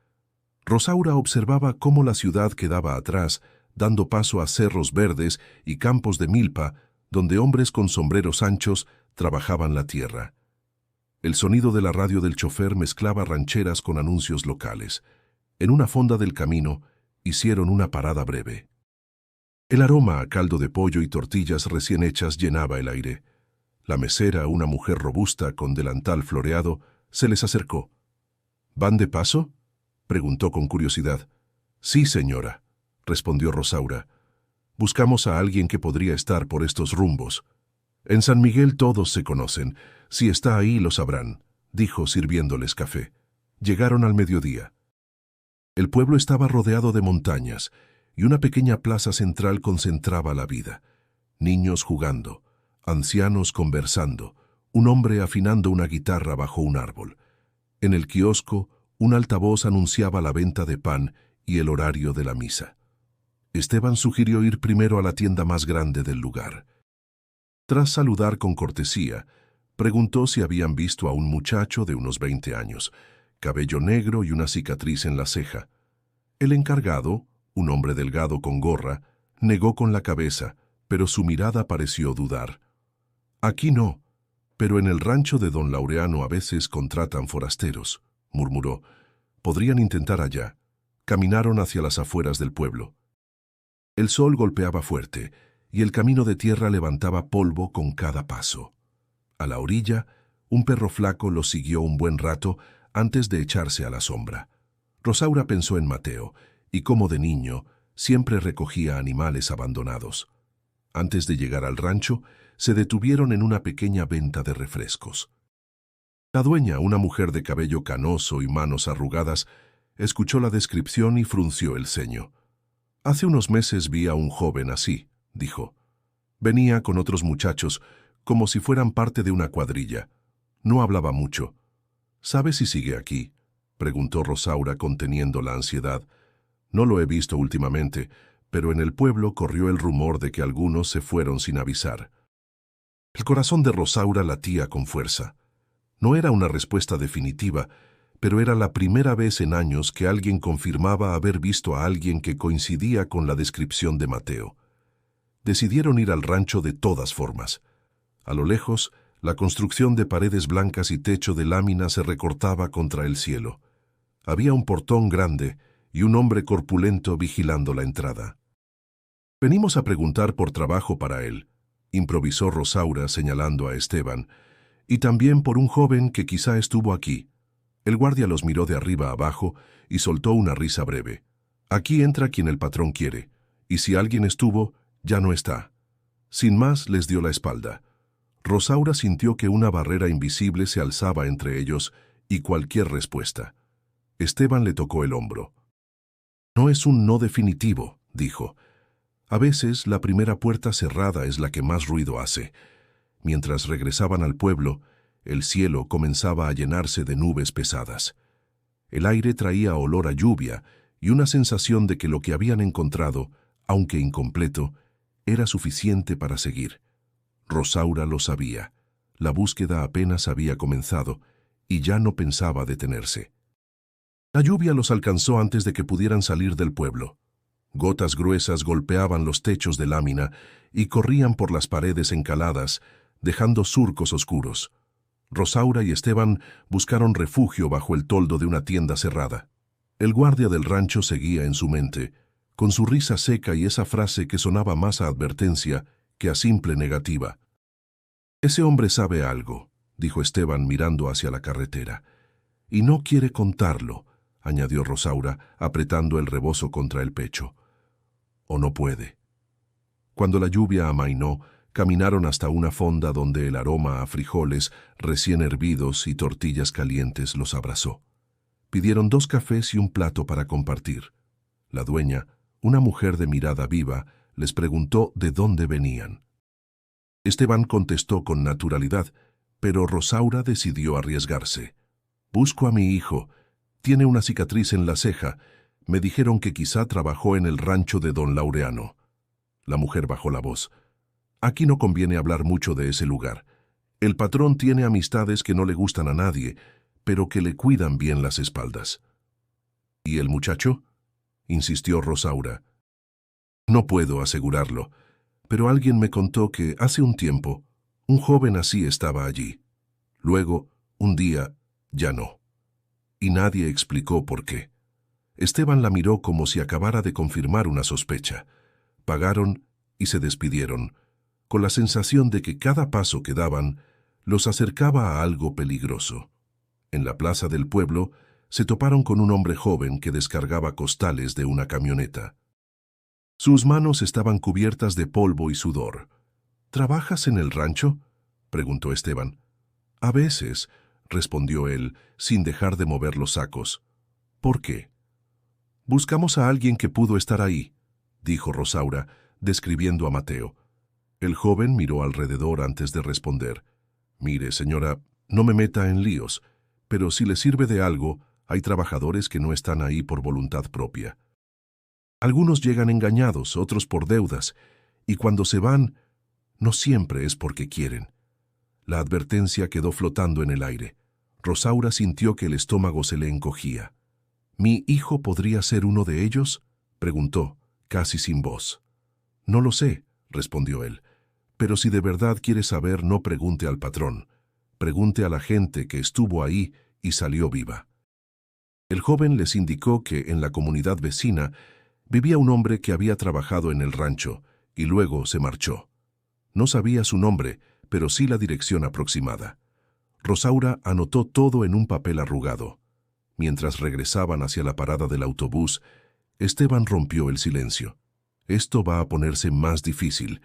Rosaura observaba cómo la ciudad quedaba atrás, dando paso a cerros verdes y campos de milpa, donde hombres con sombreros anchos trabajaban la tierra. El sonido de la radio del chofer mezclaba rancheras con anuncios locales. En una fonda del camino, hicieron una parada breve. El aroma a caldo de pollo y tortillas recién hechas llenaba el aire. La mesera, una mujer robusta con delantal floreado, se les acercó. «¿Van de paso?», preguntó con curiosidad. «Sí, señora», respondió Rosaura. «Buscamos a alguien que podría estar por estos rumbos». «En San Miguel todos se conocen. Si está ahí lo sabrán», dijo sirviéndoles café. Llegaron al mediodía. El pueblo estaba rodeado de montañas y una pequeña plaza central concentraba la vida. Niños jugando, ancianos conversando, un hombre afinando una guitarra bajo un árbol. En el kiosco, un altavoz anunciaba la venta de pan y el horario de la misa. Esteban sugirió ir primero a la tienda más grande del lugar. Tras saludar con cortesía, preguntó si habían visto a un muchacho de unos 20 años, cabello negro y una cicatriz en la ceja. El encargado, un hombre delgado con gorra, negó con la cabeza, pero su mirada pareció dudar. «Aquí no, pero en el rancho de don Laureano a veces contratan forasteros», murmuró. «Podrían intentar allá». Caminaron hacia las afueras del pueblo. El sol golpeaba fuerte, y el camino de tierra levantaba polvo con cada paso. A la orilla, un perro flaco los siguió un buen rato antes de echarse a la sombra. Rosaura pensó en Mateo, y como de niño, siempre recogía animales abandonados. Antes de llegar al rancho, se detuvieron en una pequeña venta de refrescos. La dueña, una mujer de cabello canoso y manos arrugadas, escuchó la descripción y frunció el ceño. «Hace unos meses vi a un joven así», dijo. «Venía con otros muchachos, como si fueran parte de una cuadrilla. No hablaba mucho». «¿Sabes si sigue aquí?», preguntó Rosaura conteniendo la ansiedad. «No lo he visto últimamente, pero en el pueblo corrió el rumor de que algunos se fueron sin avisar». El corazón de Rosaura latía con fuerza. No era una respuesta definitiva, pero era la primera vez en años que alguien confirmaba haber visto a alguien que coincidía con la descripción de Mateo. Decidieron ir al rancho de todas formas. A lo lejos, la construcción de paredes blancas y techo de lámina se recortaba contra el cielo. Había un portón grande y un hombre corpulento vigilando la entrada. «Venimos a preguntar por trabajo para él», improvisó Rosaura señalando a Esteban, «y también por un joven que quizá estuvo aquí. El guardia los miró de arriba a abajo y soltó una risa breve. Aquí entra quien el patrón quiere, y si alguien estuvo, ya no está. Sin más, les dio la espalda. Rosaura sintió que una barrera invisible se alzaba entre ellos y cualquier respuesta. Esteban le tocó el hombro. No es un no definitivo, dijo. A veces la primera puerta cerrada es la que más ruido hace. Mientras regresaban al pueblo, el cielo comenzaba a llenarse de nubes pesadas. El aire traía olor a lluvia y una sensación de que lo que habían encontrado, aunque incompleto, era suficiente para seguir. Rosaura lo sabía. La búsqueda apenas había comenzado y ya no pensaba detenerse. La lluvia los alcanzó antes de que pudieran salir del pueblo. Gotas gruesas golpeaban los techos de lámina y corrían por las paredes encaladas, dejando surcos oscuros. Rosaura y Esteban buscaron refugio bajo el toldo de una tienda cerrada. El guardia del rancho seguía en su mente, con su risa seca y esa frase que sonaba más a advertencia que a simple negativa. «Ese hombre sabe algo», dijo Esteban mirando hacia la carretera. «Y no quiere contarlo», añadió Rosaura, apretando el rebozo contra el pecho. «O no puede». Cuando la lluvia amainó, caminaron hasta una fonda donde el aroma a frijoles recién hervidos y tortillas calientes los abrazó. Pidieron 2 cafés y un plato para compartir. La dueña, una mujer de mirada viva, les preguntó de dónde venían. Esteban contestó con naturalidad, pero Rosaura decidió arriesgarse. «Busco a mi hijo. Tiene una cicatriz en la ceja. Me dijeron que quizá trabajó en el rancho de don Laureano». La mujer bajó la voz. «Aquí no conviene hablar mucho de ese lugar. El patrón tiene amistades que no le gustan a nadie, pero que le cuidan bien las espaldas». «¿Y el muchacho?», insistió Rosaura. «No puedo asegurarlo, pero alguien me contó que hace un tiempo un joven así estaba allí. Luego, un día, ya no. Y nadie explicó por qué». Esteban la miró como si acabara de confirmar una sospecha. Pagaron y se despidieron, con la sensación de que cada paso que daban los acercaba a algo peligroso. En la plaza del pueblo se toparon con un hombre joven que descargaba costales de una camioneta. Sus manos estaban cubiertas de polvo y sudor. «¿Trabajas en el rancho?», preguntó Esteban. «A veces», respondió él, sin dejar de mover los sacos. «¿Por qué?». «Buscamos a alguien que pudo estar ahí», dijo Rosaura, describiendo a Mateo. El joven miró alrededor antes de responder. «Mire, señora, no me meta en líos, pero si le sirve de algo, hay trabajadores que no están ahí por voluntad propia. Algunos llegan engañados, otros por deudas, y cuando se van, no siempre es porque quieren». La advertencia quedó flotando en el aire. Rosaura sintió que el estómago se le encogía. «¿Mi hijo podría ser uno de ellos?», preguntó, casi sin voz. «No lo sé», respondió él. «Pero si de verdad quiere saber, no pregunte al patrón. Pregunte a la gente que estuvo ahí y salió viva». El joven les indicó que en la comunidad vecina vivía un hombre que había trabajado en el rancho y luego se marchó. No sabía su nombre, pero sí la dirección aproximada. Rosaura anotó todo en un papel arrugado. Mientras regresaban hacia la parada del autobús, Esteban rompió el silencio. «Esto va a ponerse más difícil.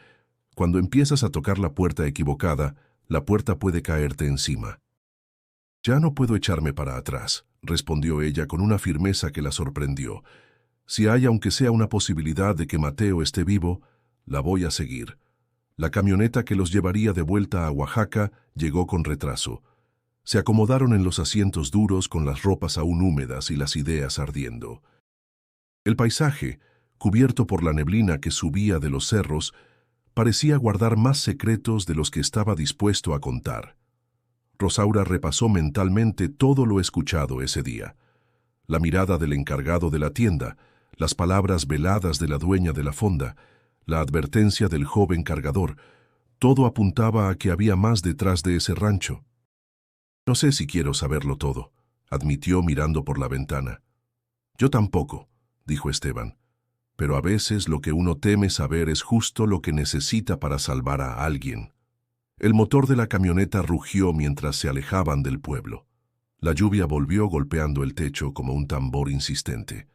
Cuando empiezas a tocar la puerta equivocada, la puerta puede caerte encima». «Ya no puedo echarme para atrás», respondió ella con una firmeza que la sorprendió. «Si hay aunque sea una posibilidad de que Mateo esté vivo, la voy a seguir». La camioneta que los llevaría de vuelta a Oaxaca llegó con retraso. Se acomodaron en los asientos duros con las ropas aún húmedas y las ideas ardiendo. El paisaje, cubierto por la neblina que subía de los cerros, parecía guardar más secretos de los que estaba dispuesto a contar. Rosaura repasó mentalmente todo lo escuchado ese día. La mirada del encargado de la tienda, las palabras veladas de la dueña de la fonda, la advertencia del joven cargador, todo apuntaba a que había más detrás de ese rancho. «No sé si quiero saberlo todo», admitió mirando por la ventana. «Yo tampoco», dijo Esteban, «pero a veces lo que uno teme saber es justo lo que necesita para salvar a alguien». El motor de la camioneta rugió mientras se alejaban del pueblo. La lluvia volvió golpeando el techo como un tambor insistente.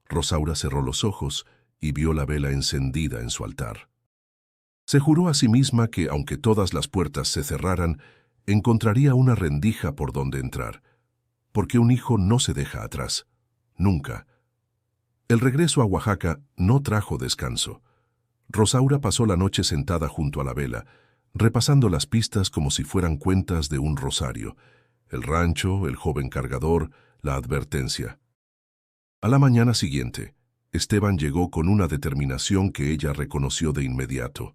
Rosaura cerró los ojos y vio la vela encendida en su altar. Se juró a sí misma que, aunque todas las puertas se cerraran, encontraría una rendija por donde entrar, porque un hijo no se deja atrás, nunca. El regreso a Oaxaca no trajo descanso. Rosaura pasó la noche sentada junto a la vela, repasando las pistas como si fueran cuentas de un rosario: el rancho, el joven cargador, la advertencia. A la mañana siguiente, Esteban llegó con una determinación que ella reconoció de inmediato.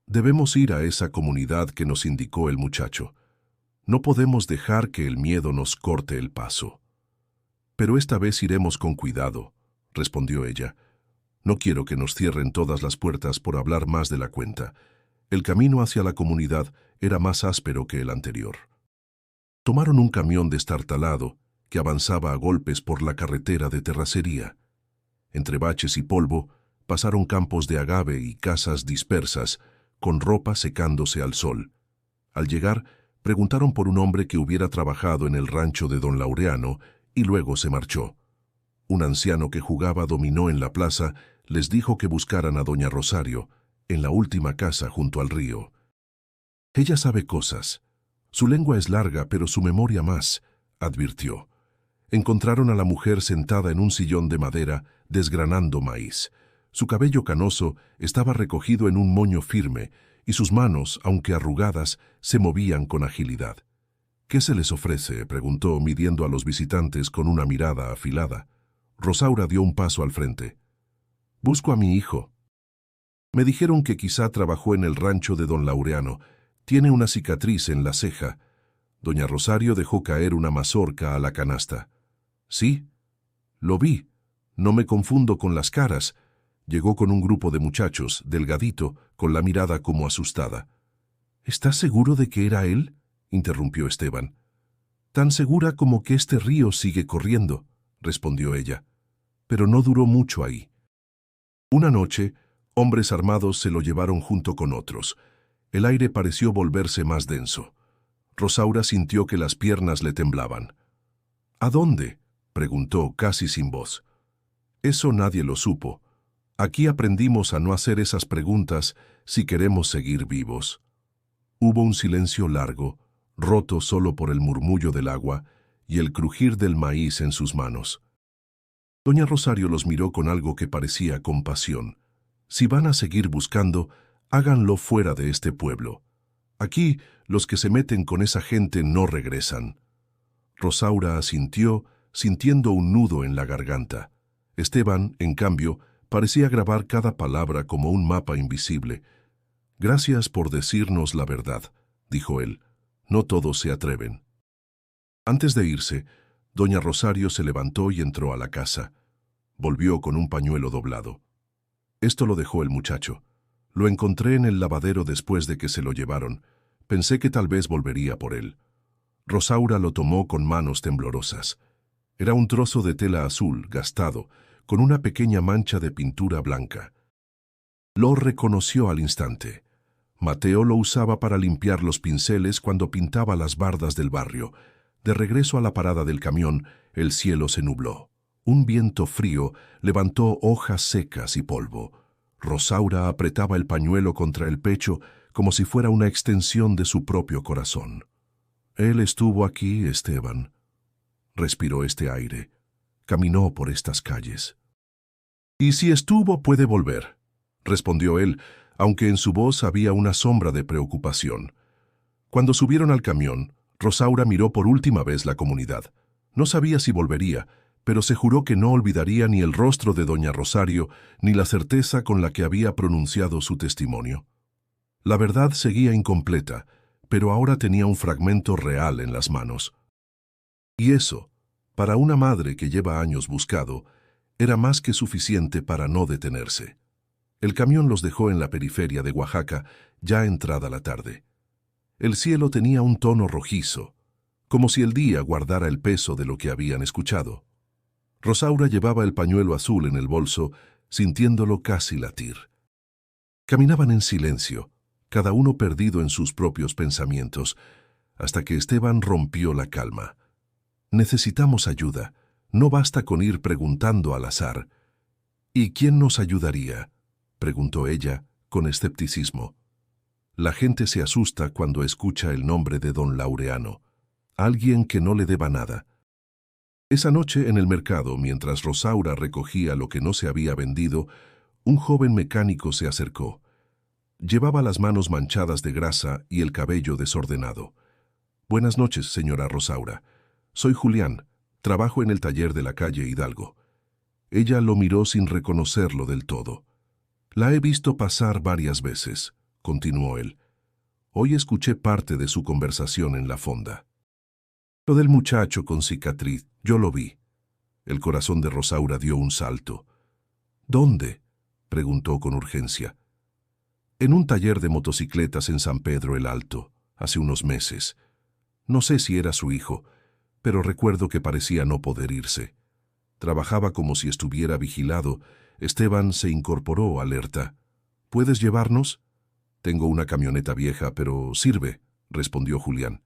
Debemos ir a esa comunidad que nos indicó el muchacho. No podemos dejar que el miedo nos corte el paso. Pero esta vez iremos con cuidado, respondió ella. No quiero que nos cierren todas las puertas por hablar más de la cuenta. El camino hacia la comunidad era más áspero que el anterior. Tomaron un camión destartalado que avanzaba a golpes por la carretera de terracería. Entre baches y polvo, pasaron campos de agave y casas dispersas, con ropa secándose al sol. Al llegar, preguntaron por un hombre que hubiera trabajado en el rancho de don Laureano y luego se marchó. Un anciano que jugaba dominó en la plaza les dijo que buscaran a doña Rosario, en la última casa junto al río. Ella sabe cosas. Su lengua es larga, pero su memoria más, advirtió. Encontraron a la mujer sentada en un sillón de madera, desgranando maíz. Su cabello canoso estaba recogido en un moño firme, y sus manos, aunque arrugadas, se movían con agilidad. «¿Qué se les ofrece?», preguntó, midiendo a los visitantes con una mirada afilada. Rosaura dio un paso al frente. «Busco a mi hijo. Me dijeron que quizá trabajó en el rancho de don Laureano. Tiene una cicatriz en la ceja». Doña Rosario dejó caer una mazorca a la canasta. «Sí, lo vi. No me confundo con las caras». Llegó con un grupo de muchachos, delgadito, con la mirada como asustada. «¿Estás seguro de que era él?», interrumpió Esteban. «Tan segura como que este río sigue corriendo», respondió ella. Pero no duró mucho ahí. Una noche, hombres armados se lo llevaron junto con otros. El aire pareció volverse más denso. Rosaura sintió que las piernas le temblaban. «¿A dónde?», preguntó casi sin voz. Eso nadie lo supo. Aquí aprendimos a no hacer esas preguntas si queremos seguir vivos. Hubo un silencio largo, roto solo por el murmullo del agua y el crujir del maíz en sus manos. Doña Rosario los miró con algo que parecía compasión. «Si van a seguir buscando, háganlo fuera de este pueblo. Aquí, los que se meten con esa gente no regresan». Rosaura asintió, sintiendo un nudo en la garganta. Esteban, en cambio, parecía grabar cada palabra como un mapa invisible. «Gracias por decirnos la verdad», dijo él. «No todos se atreven». Antes de irse, doña Rosario se levantó y entró a la casa. Volvió con un pañuelo doblado. Esto lo dejó el muchacho. Lo encontré en el lavadero después de que se lo llevaron. Pensé que tal vez volvería por él. Rosaura lo tomó con manos temblorosas. Era un trozo de tela azul, gastado, con una pequeña mancha de pintura blanca. Lo reconoció al instante. Mateo lo usaba para limpiar los pinceles cuando pintaba las bardas del barrio. De regreso a la parada del camión, el cielo se nubló. Un viento frío levantó hojas secas y polvo. Rosaura apretaba el pañuelo contra el pecho como si fuera una extensión de su propio corazón. «Él estuvo aquí, Esteban». Respiró este aire. Caminó por estas calles. «Y si estuvo, puede volver», respondió él, aunque en su voz había una sombra de preocupación. Cuando subieron al camión, Rosaura miró por última vez la comunidad. No sabía si volvería, pero se juró que no olvidaría ni el rostro de doña Rosario, ni la certeza con la que había pronunciado su testimonio. La verdad seguía incompleta, pero ahora tenía un fragmento real en las manos. Y eso, para una madre que lleva años buscado, era más que suficiente para no detenerse. El camión los dejó en la periferia de Oaxaca, ya entrada la tarde. El cielo tenía un tono rojizo, como si el día guardara el peso de lo que habían escuchado. Rosaura llevaba el pañuelo azul en el bolso, sintiéndolo casi latir. Caminaban en silencio, cada uno perdido en sus propios pensamientos, hasta que Esteban rompió la calma. Necesitamos ayuda. No basta con ir preguntando al azar. ¿Y quién nos ayudaría?, preguntó ella, con escepticismo. La gente se asusta cuando escucha el nombre de don Laureano. Alguien que no le deba nada. Esa noche en el mercado, mientras Rosaura recogía lo que no se había vendido, un joven mecánico se acercó. Llevaba las manos manchadas de grasa y el cabello desordenado. «Buenas noches, señora Rosaura. Soy Julián. Trabajo en el taller de la calle Hidalgo». Ella lo miró sin reconocerlo del todo. «La he visto pasar varias veces», continuó él. «Hoy escuché parte de su conversación en la fonda. Lo del muchacho con cicatriz, yo lo vi». El corazón de Rosaura dio un salto. «¿Dónde?», preguntó con urgencia. «En un taller de motocicletas en San Pedro el Alto, hace unos meses. No sé si era su hijo, pero recuerdo que parecía no poder irse. Trabajaba como si estuviera vigilado. Esteban se incorporó alerta. «¿Puedes llevarnos?». «Tengo una camioneta vieja, pero sirve», respondió Julián.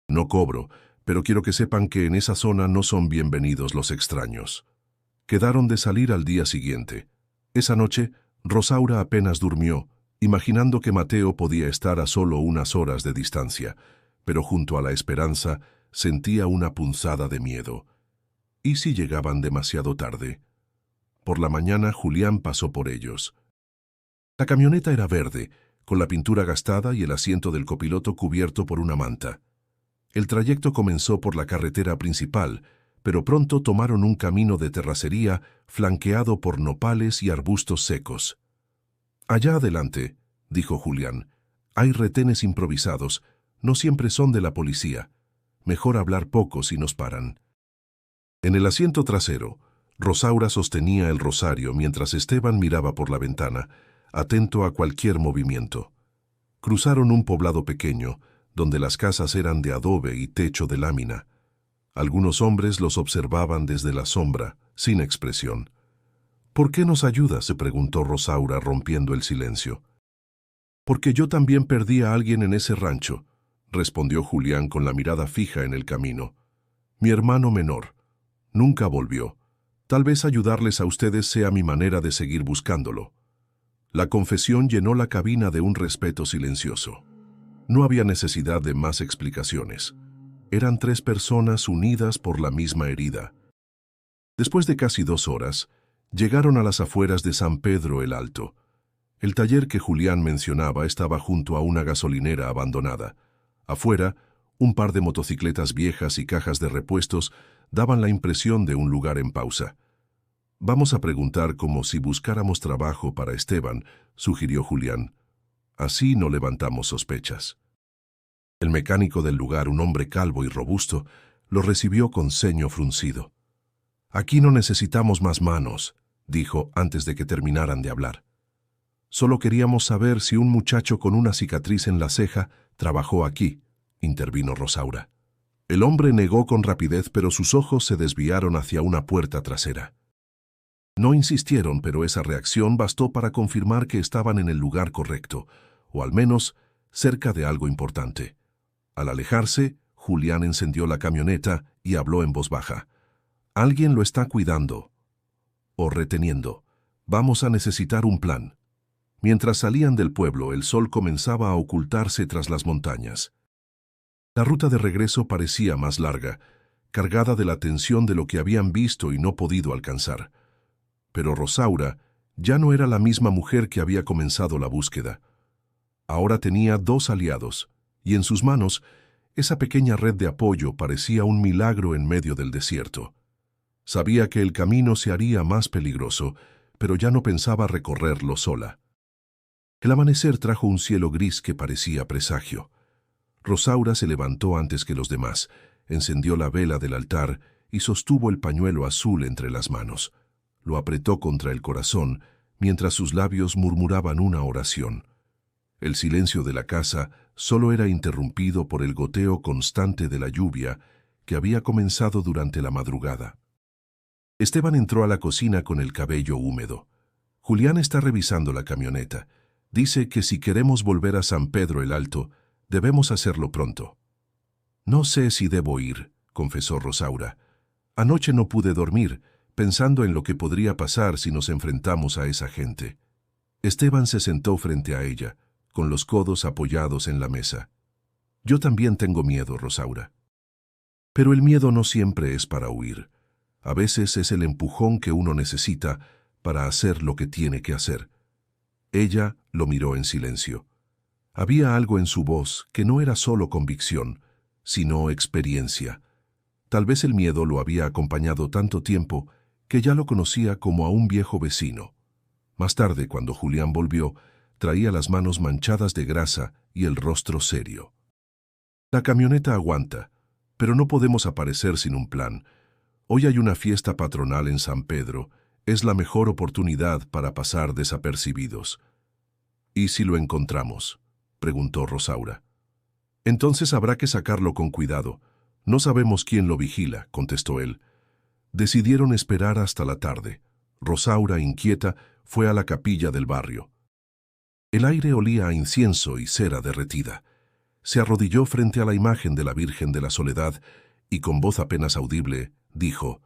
«No cobro, pero quiero que sepan que en esa zona no son bienvenidos los extraños». Quedaron de salir al día siguiente. Esa noche, Rosaura apenas durmió, imaginando que Mateo podía estar a solo unas horas de distancia, pero junto a la esperanza sentía una punzada de miedo. ¿Y si llegaban demasiado tarde? Por la mañana Julián pasó por ellos. La camioneta era verde, con la pintura gastada y el asiento del copiloto cubierto por una manta. El trayecto comenzó por la carretera principal, pero pronto tomaron un camino de terracería flanqueado por nopales y arbustos secos. «Allá adelante», dijo Julián, «hay retenes improvisados. No siempre son de la policía. Mejor hablar poco si nos paran». En el asiento trasero, Rosaura sostenía el rosario mientras Esteban miraba por la ventana, atento a cualquier movimiento. Cruzaron un poblado pequeño, donde las casas eran de adobe y techo de lámina. Algunos hombres los observaban desde la sombra, sin expresión. «¿Por qué nos ayuda?», se preguntó Rosaura, rompiendo el silencio. «Porque yo también perdí a alguien en ese rancho», respondió Julián con la mirada fija en el camino. «Mi hermano menor. Nunca volvió. Tal vez ayudarles a ustedes sea mi manera de seguir buscándolo». La confesión llenó la cabina de un respeto silencioso. No había necesidad de más explicaciones. Eran 3 personas unidas por la misma herida. Después de casi 2 horas, llegaron a las afueras de San Pedro el Alto. El taller que Julián mencionaba estaba junto a una gasolinera abandonada. Afuera, un par de motocicletas viejas y cajas de repuestos daban la impresión de un lugar en pausa. «Vamos a preguntar como si buscáramos trabajo para Esteban», sugirió Julián. «Así no levantamos sospechas». El mecánico del lugar, un hombre calvo y robusto, lo recibió con ceño fruncido. «Aquí no necesitamos más manos», dijo antes de que terminaran de hablar. «Solo queríamos saber si un muchacho con una cicatriz en la ceja trabajó aquí», intervino Rosaura. El hombre negó con rapidez, pero sus ojos se desviaron hacia una puerta trasera. No insistieron, pero esa reacción bastó para confirmar que estaban en el lugar correcto, o al menos cerca de algo importante. Al alejarse, Julián encendió la camioneta y habló en voz baja. «Alguien lo está cuidando o reteniendo. Vamos a necesitar un plan». Mientras salían del pueblo, el sol comenzaba a ocultarse tras las montañas. La ruta de regreso parecía más larga, cargada de la tensión de lo que habían visto y no podido alcanzar. Pero Rosaura ya no era la misma mujer que había comenzado la búsqueda. Ahora tenía 2 aliados, y en sus manos, esa pequeña red de apoyo parecía un milagro en medio del desierto. Sabía que el camino se haría más peligroso, pero ya no pensaba recorrerlo sola. El amanecer trajo un cielo gris que parecía presagio. Rosaura se levantó antes que los demás, encendió la vela del altar y sostuvo el pañuelo azul entre las manos. Lo apretó contra el corazón, mientras sus labios murmuraban una oración. El silencio de la casa solo era interrumpido por el goteo constante de la lluvia que había comenzado durante la madrugada. Esteban entró a la cocina con el cabello húmedo. «Julián está revisando la camioneta. Dice que si queremos volver a San Pedro el Alto, debemos hacerlo pronto». «No sé si debo ir», confesó Rosaura. Anoche no pude dormir, pensando en lo que podría pasar si nos enfrentamos a esa gente. Esteban se sentó frente a ella, con los codos apoyados en la mesa. Yo también tengo miedo, Rosaura. Pero el miedo no siempre es para huir. A veces es el empujón que uno necesita para hacer lo que tiene que hacer. Ella lo miró en silencio. Había algo en su voz que no era solo convicción, sino experiencia. Tal vez el miedo lo había acompañado tanto tiempo que ya lo conocía como a un viejo vecino. Más tarde, cuando Julián volvió, traía las manos manchadas de grasa y el rostro serio. La camioneta aguanta, pero no podemos aparecer sin un plan. Hoy hay una fiesta patronal en San Pedro. Es la mejor oportunidad para pasar desapercibidos. ¿Y si lo encontramos?, preguntó Rosaura. Entonces habrá que sacarlo con cuidado. No sabemos quién lo vigila, contestó él. Decidieron esperar hasta la tarde. Rosaura, inquieta, fue a la capilla del barrio. El aire olía a incienso y cera derretida. Se arrodilló frente a la imagen de la Virgen de la Soledad y con voz apenas audible dijo: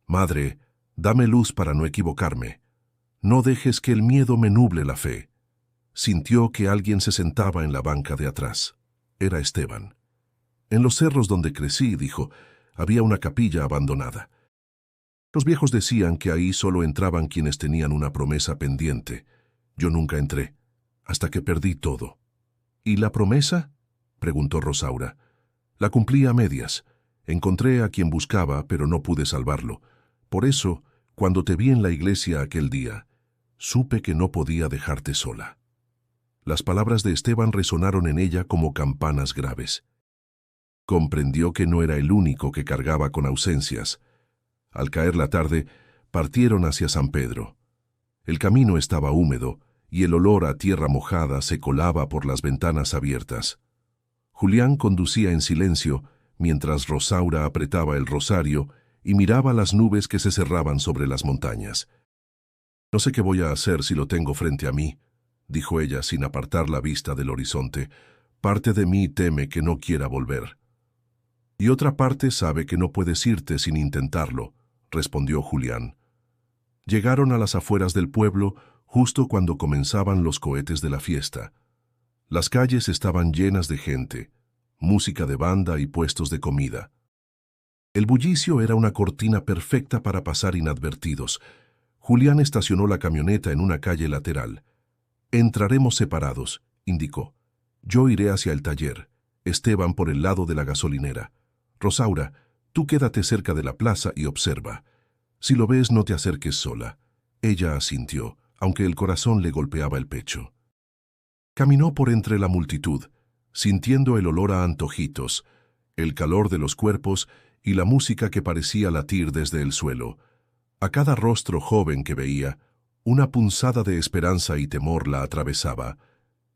«Madre, dame luz para no equivocarme. No dejes que el miedo me nuble la fe». Sintió que alguien se sentaba en la banca de atrás. Era Esteban. «En los cerros donde crecí», dijo, «había una capilla abandonada. Los viejos decían que ahí solo entraban quienes tenían una promesa pendiente. Yo nunca entré, hasta que perdí todo». «¿Y la promesa?», preguntó Rosaura. «La cumplí a medias. Encontré a quien buscaba, pero no pude salvarlo. Por eso, cuando te vi en la iglesia aquel día, supe que no podía dejarte sola». Las palabras de Esteban resonaron en ella como campanas graves. Comprendió que no era el único que cargaba con ausencias. Al caer la tarde, partieron hacia San Pedro. El camino estaba húmedo y el olor a tierra mojada se colaba por las ventanas abiertas. Julián conducía en silencio, mientras Rosaura apretaba el rosario y miraba las nubes que se cerraban sobre las montañas. «No sé qué voy a hacer si lo tengo frente a mí», dijo ella sin apartar la vista del horizonte. «Parte de mí teme que no quiera volver». «Y otra parte sabe que no puedes irte sin intentarlo», respondió Julián. Llegaron a las afueras del pueblo justo cuando comenzaban los cohetes de la fiesta. Las calles estaban llenas de gente, música de banda y puestos de comida. El bullicio era una cortina perfecta para pasar inadvertidos. Julián estacionó la camioneta en una calle lateral. «Entraremos separados», indicó. «Yo iré hacia el taller, Esteban por el lado de la gasolinera. Rosaura, tú quédate cerca de la plaza y observa. Si lo ves, no te acerques sola». Ella asintió, aunque el corazón le golpeaba el pecho. Caminó por entre la multitud, sintiendo el olor a antojitos, el calor de los cuerpos y la música que parecía latir desde el suelo. A cada rostro joven que veía, una punzada de esperanza y temor la atravesaba.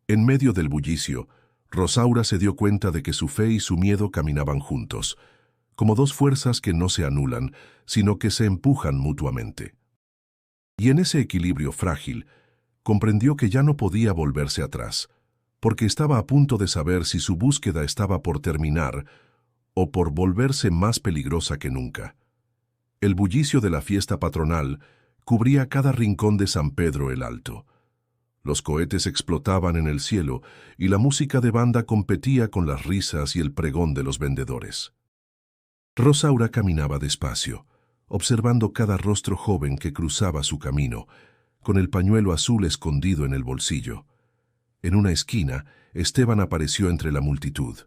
En medio del bullicio, Rosaura se dio cuenta de que su fe y su miedo caminaban juntos, como dos fuerzas que no se anulan, sino que se empujan mutuamente. Y en ese equilibrio frágil, comprendió que ya no podía volverse atrás, porque estaba a punto de saber si su búsqueda estaba por terminar o por volverse más peligrosa que nunca. El bullicio de la fiesta patronal cubría cada rincón de San Pedro el Alto. Los cohetes explotaban en el cielo y la música de banda competía con las risas y el pregón de los vendedores. Rosaura caminaba despacio, observando cada rostro joven que cruzaba su camino, con el pañuelo azul escondido en el bolsillo. En una esquina, Esteban apareció entre la multitud.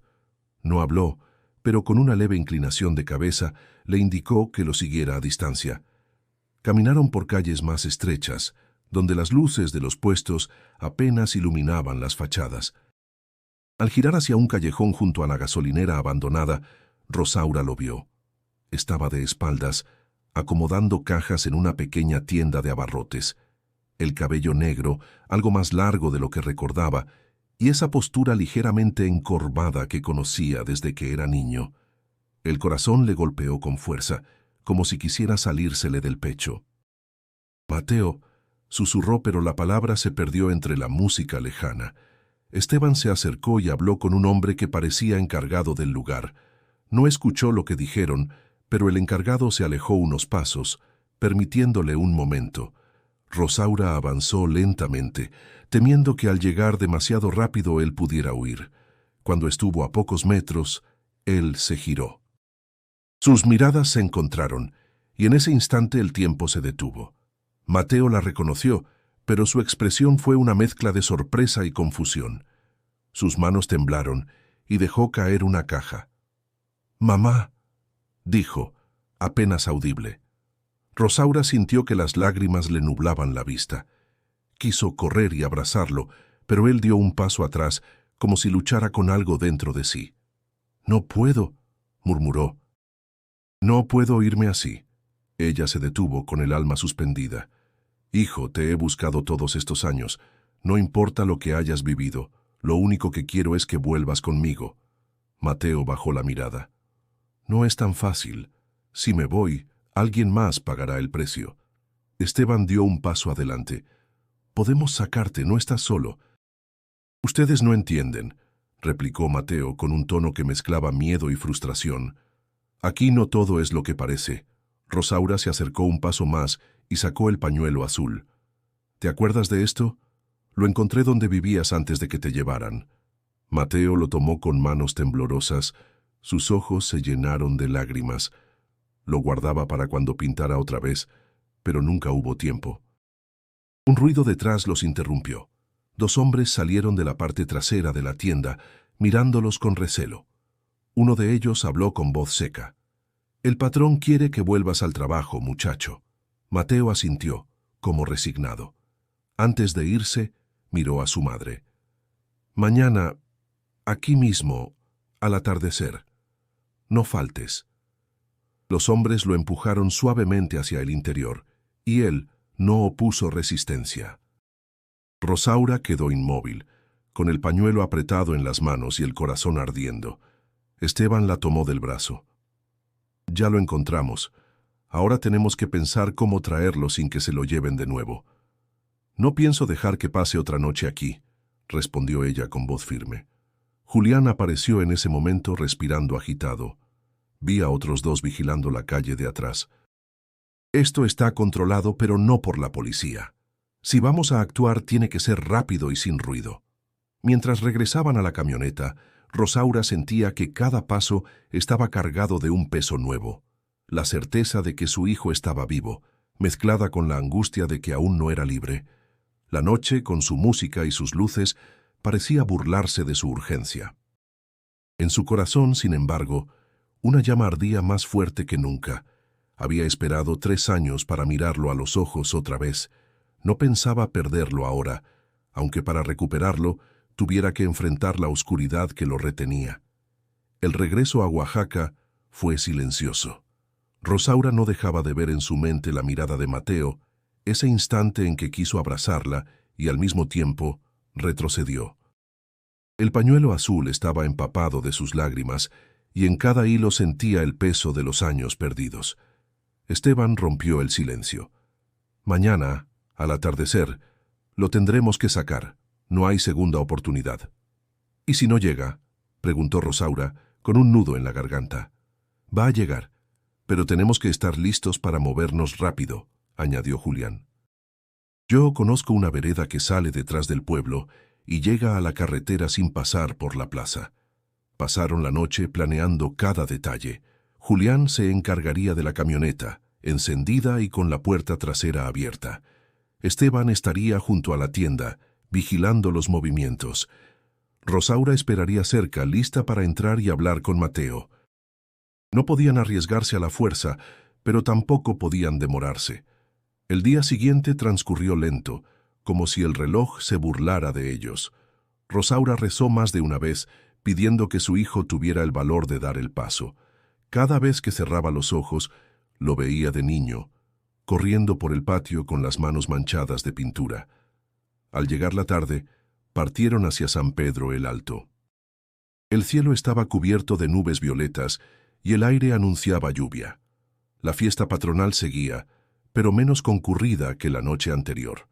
No habló, pero con una leve inclinación de cabeza le indicó que lo siguiera a distancia. Caminaron por calles más estrechas, donde las luces de los puestos apenas iluminaban las fachadas. Al girar hacia un callejón junto a la gasolinera abandonada, Rosaura lo vio. Estaba de espaldas, acomodando cajas en una pequeña tienda de abarrotes. El cabello negro, algo más largo de lo que recordaba, y esa postura ligeramente encorvada que conocía desde que era niño. El corazón le golpeó con fuerza, como si quisiera salírsele del pecho. «Mateo», susurró, pero la palabra se perdió entre la música lejana. Esteban se acercó y habló con un hombre que parecía encargado del lugar. No escuchó lo que dijeron, pero el encargado se alejó unos pasos, permitiéndole un momento. Rosaura avanzó lentamente, temiendo que al llegar demasiado rápido él pudiera huir. Cuando estuvo a pocos metros, él se giró. Sus miradas se encontraron, y en ese instante el tiempo se detuvo. Mateo la reconoció, pero su expresión fue una mezcla de sorpresa y confusión. Sus manos temblaron y dejó caer una caja. «Mamá», dijo, apenas audible. Rosaura sintió que las lágrimas le nublaban la vista. Quiso correr y abrazarlo, pero él dio un paso atrás, como si luchara con algo dentro de sí. «No puedo», murmuró. «No puedo irme así». Ella se detuvo con el alma suspendida. «Hijo, te he buscado todos estos años. No importa lo que hayas vivido, lo único que quiero es que vuelvas conmigo». Mateo bajó la mirada. «No es tan fácil. Si me voy, alguien más pagará el precio». Esteban dio un paso adelante. «Podemos sacarte, no estás solo». «Ustedes no entienden», replicó Mateo con un tono que mezclaba miedo y frustración. «Aquí no todo es lo que parece». Rosaura se acercó un paso más y sacó el pañuelo azul. «¿Te acuerdas de esto? Lo encontré donde vivías antes de que te llevaran». Mateo lo tomó con manos temblorosas. Sus ojos se llenaron de lágrimas. Lo guardaba para cuando pintara otra vez, pero nunca hubo tiempo. Un ruido detrás los interrumpió. 2 hombres salieron de la parte trasera de la tienda, mirándolos con recelo. Uno de ellos habló con voz seca. «El patrón quiere que vuelvas al trabajo, muchacho». Mateo asintió, como resignado. Antes de irse, miró a su madre. «Mañana, aquí mismo, al atardecer. No faltes». Los hombres lo empujaron suavemente hacia el interior, y él no opuso resistencia. Rosaura quedó inmóvil, con el pañuelo apretado en las manos y el corazón ardiendo. Esteban la tomó del brazo. «Ya lo encontramos. Ahora tenemos que pensar cómo traerlo sin que se lo lleven de nuevo». «No pienso dejar que pase otra noche aquí», respondió ella con voz firme. Julián apareció en ese momento respirando agitado. Vi a otros 2 vigilando la calle de atrás. «Esto está controlado, pero no por la policía. Si vamos a actuar, tiene que ser rápido y sin ruido». Mientras regresaban a la camioneta, Rosaura sentía que cada paso estaba cargado de un peso nuevo. La certeza de que su hijo estaba vivo, mezclada con la angustia de que aún no era libre. La noche, con su música y sus luces, parecía burlarse de su urgencia. En su corazón, sin embargo, una llama ardía más fuerte que nunca. Había esperado 3 años para mirarlo a los ojos otra vez. No pensaba perderlo ahora, aunque para recuperarlo tuviera que enfrentar la oscuridad que lo retenía. El regreso a Oaxaca fue silencioso. Rosaura no dejaba de ver en su mente la mirada de Mateo, ese instante en que quiso abrazarla y al mismo tiempo retrocedió. El pañuelo azul estaba empapado de sus lágrimas y en cada hilo sentía el peso de los años perdidos. Esteban rompió el silencio. «Mañana, al atardecer, lo tendremos que sacar. No hay segunda oportunidad». «¿Y si no llega?», preguntó Rosaura, con un nudo en la garganta. «Va a llegar, pero tenemos que estar listos para movernos rápido», añadió Julián. «Yo conozco una vereda que sale detrás del pueblo y llega a la carretera sin pasar por la plaza». Pasaron la noche planeando cada detalle. Julián se encargaría de la camioneta, encendida y con la puerta trasera abierta. Esteban estaría junto a la tienda, vigilando los movimientos. Rosaura esperaría cerca, lista para entrar y hablar con Mateo. No podían arriesgarse a la fuerza, pero tampoco podían demorarse. El día siguiente transcurrió lento, como si el reloj se burlara de ellos. Rosaura rezó más de una vez, pidiendo que su hijo tuviera el valor de dar el paso. Cada vez que cerraba los ojos, lo veía de niño, corriendo por el patio con las manos manchadas de pintura. Al llegar la tarde, partieron hacia San Pedro el Alto. El cielo estaba cubierto de nubes violetas y el aire anunciaba lluvia. La fiesta patronal seguía, pero menos concurrida que la noche anterior.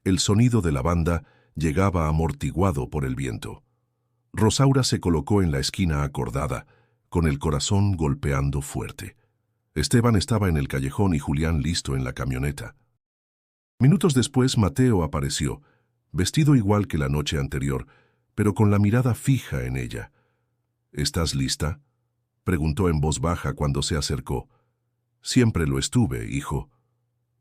El sonido de la banda llegaba amortiguado por el viento. Rosaura se colocó en la esquina acordada, con el corazón golpeando fuerte. Esteban estaba en el callejón y Julián listo en la camioneta. Minutos después, Mateo apareció, vestido igual que la noche anterior, pero con la mirada fija en ella. «¿Estás lista?», preguntó en voz baja cuando se acercó. «Siempre lo estuve, hijo.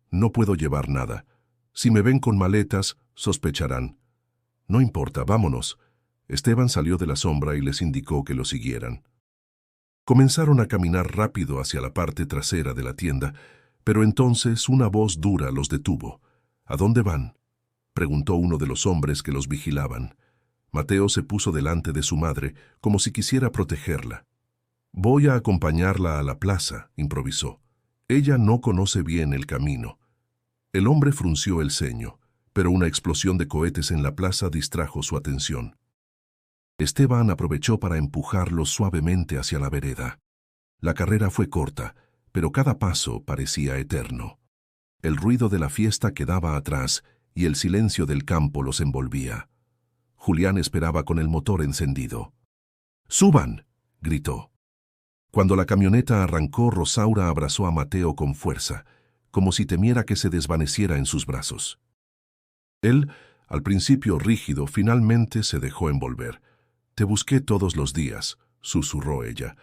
No puedo llevar nada. Si me ven con maletas, sospecharán». «No importa, vámonos». Esteban salió de la sombra y les indicó que lo siguieran. Comenzaron a caminar rápido hacia la parte trasera de la tienda, pero entonces una voz dura los detuvo. «¿A dónde van?», preguntó uno de los hombres que los vigilaban. Mateo se puso delante de su madre, como si quisiera protegerla. «Voy a acompañarla a la plaza», improvisó. «Ella no conoce bien el camino». El hombre frunció el ceño, pero una explosión de cohetes en la plaza distrajo su atención. Esteban aprovechó para empujarlo suavemente hacia la vereda. La carrera fue corta, pero cada paso parecía eterno. El ruido de la fiesta quedaba atrás y el silencio del campo los envolvía. Julián esperaba con el motor encendido. «¡Suban!», gritó. Cuando la camioneta arrancó, Rosaura abrazó a Mateo con fuerza, como si temiera que se desvaneciera en sus brazos. Él, al principio rígido, finalmente se dejó envolver. «Te busqué todos los días», susurró ella.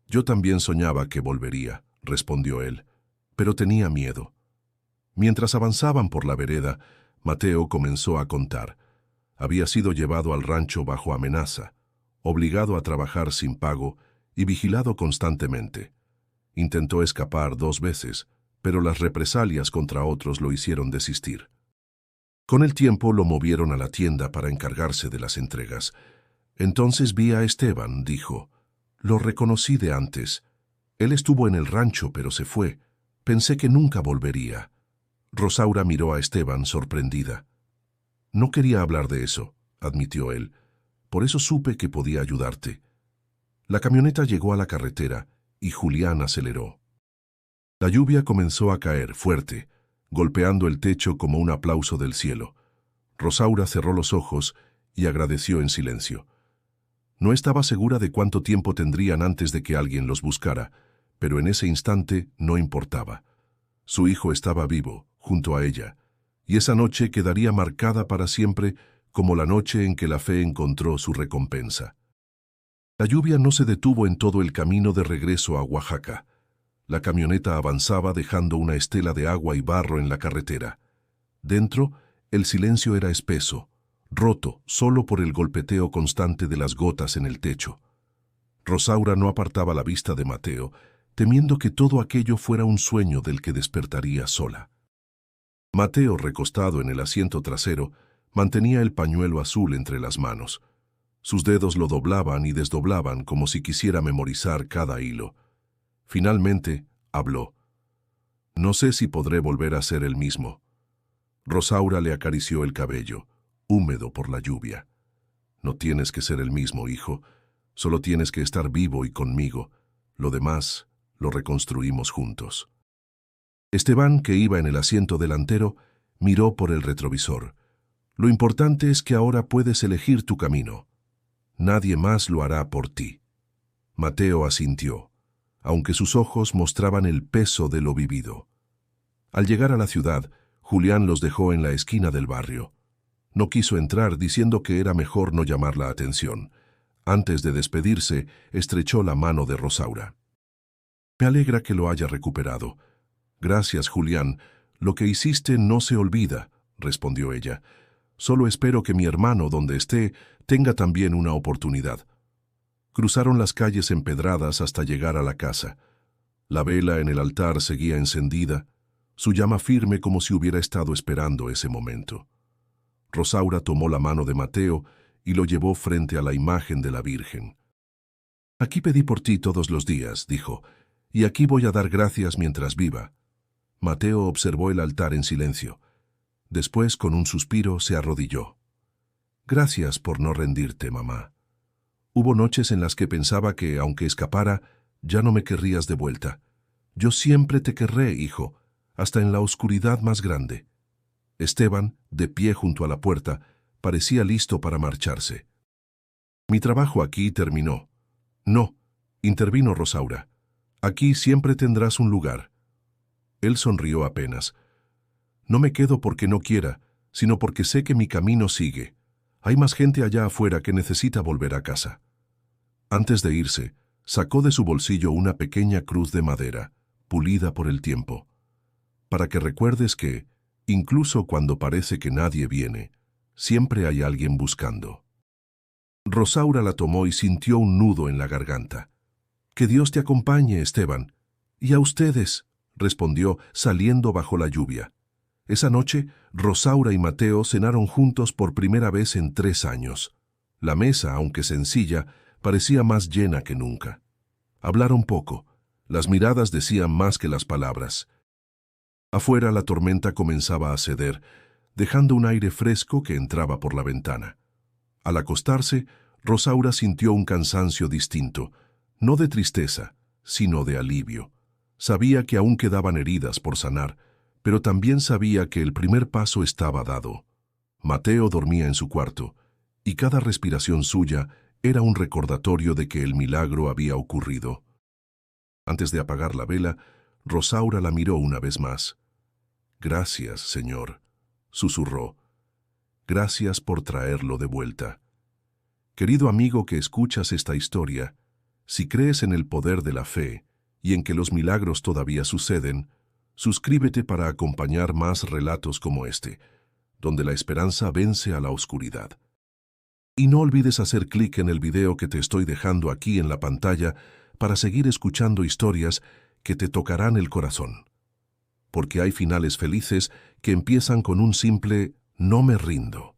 «Yo también soñaba que volvería», respondió él, pero tenía miedo. Mientras avanzaban por la vereda, Mateo comenzó a contar. Había sido llevado al rancho bajo amenaza, obligado a trabajar sin pago y vigilado constantemente. Intentó escapar 2 veces, pero las represalias contra otros lo hicieron desistir. Con el tiempo lo movieron a la tienda para encargarse de las entregas. «Entonces vi a Esteban», dijo. «Lo reconocí de antes. Él estuvo en el rancho, pero se fue. Pensé que nunca volvería». Rosaura miró a Esteban sorprendida. «No quería hablar de eso», admitió él. «Por eso supe que podía ayudarte». La camioneta llegó a la carretera y Julián aceleró. La lluvia comenzó a caer fuerte, golpeando el techo como un aplauso del cielo. Rosaura cerró los ojos y agradeció en silencio. No estaba segura de cuánto tiempo tendrían antes de que alguien los buscara, pero en ese instante no importaba. Su hijo estaba vivo, junto a ella, y esa noche quedaría marcada para siempre como la noche en que la fe encontró su recompensa. La lluvia no se detuvo en todo el camino de regreso a Oaxaca. La camioneta avanzaba dejando una estela de agua y barro en la carretera. Dentro, el silencio era espeso, roto solo por el golpeteo constante de las gotas en el techo. Rosaura no apartaba la vista de Mateo, temiendo que todo aquello fuera un sueño del que despertaría sola. Mateo, recostado en el asiento trasero, mantenía el pañuelo azul entre las manos. Sus dedos lo doblaban y desdoblaban como si quisiera memorizar cada hilo. Finalmente, habló. «No sé si podré volver a ser el mismo». Rosaura le acarició el cabello, húmedo por la lluvia. «No tienes que ser el mismo, hijo. Solo tienes que estar vivo y conmigo. Lo demás lo reconstruimos juntos». Esteban, que iba en el asiento delantero, miró por el retrovisor. «Lo importante es que ahora puedes elegir tu camino. Nadie más lo hará por ti». Mateo asintió, aunque sus ojos mostraban el peso de lo vivido. Al llegar a la ciudad, Julián los dejó en la esquina del barrio. No quiso entrar, diciendo que era mejor no llamar la atención. Antes de despedirse, estrechó la mano de Rosaura. «Me alegra que lo haya recuperado». «Gracias, Julián. Lo que hiciste no se olvida», respondió ella. «Solo espero que mi hermano, donde esté, tenga también una oportunidad». Cruzaron las calles empedradas hasta llegar a la casa. La vela en el altar seguía encendida, su llama firme como si hubiera estado esperando ese momento. Rosaura tomó la mano de Mateo y lo llevó frente a la imagen de la Virgen. «Aquí pedí por ti todos los días», dijo, «y aquí voy a dar gracias mientras viva». Mateo observó el altar en silencio. Después, con un suspiro, se arrodilló. «Gracias por no rendirte, mamá. Hubo noches en las que pensaba que, aunque escapara, ya no me querrías de vuelta. Yo siempre te querré, hijo, hasta en la oscuridad más grande». Esteban, de pie junto a la puerta, parecía listo para marcharse. «Mi trabajo aquí terminó». «No, intervino Rosaura. Aquí siempre tendrás un lugar. Él sonrió apenas. No me quedo porque no quiera, sino porque sé que mi camino sigue. Hay más gente allá afuera que necesita volver a casa. Antes de irse, sacó de su bolsillo una pequeña cruz de madera, pulida por el tiempo, para que recuerdes que, incluso cuando parece que nadie viene, siempre hay alguien buscando. Rosaura la tomó y sintió un nudo en la garganta. «Que Dios te acompañe, Esteban». «Y a ustedes», respondió, saliendo bajo la lluvia. Esa noche, Rosaura y Mateo cenaron juntos por primera vez en 3 años. La mesa, aunque sencilla, parecía más llena que nunca. Hablaron poco. Las miradas decían más que las palabras. Afuera la tormenta comenzaba a ceder, dejando un aire fresco que entraba por la ventana. Al acostarse, Rosaura sintió un cansancio distinto, no de tristeza, sino de alivio. Sabía que aún quedaban heridas por sanar, pero también sabía que el primer paso estaba dado. Mateo dormía en su cuarto, y cada respiración suya era un recordatorio de que el milagro había ocurrido. Antes de apagar la vela, Rosaura la miró una vez más. «Gracias, Señor», susurró. «Gracias por traerlo de vuelta». Querido amigo que escuchas esta historia, si crees en el poder de la fe y en que los milagros todavía suceden, suscríbete para acompañar más relatos como este, donde la esperanza vence a la oscuridad. Y no olvides hacer clic en el video que te estoy dejando aquí en la pantalla para seguir escuchando historias que te tocarán el corazón. Porque hay finales felices que empiezan con un simple «no me rindo».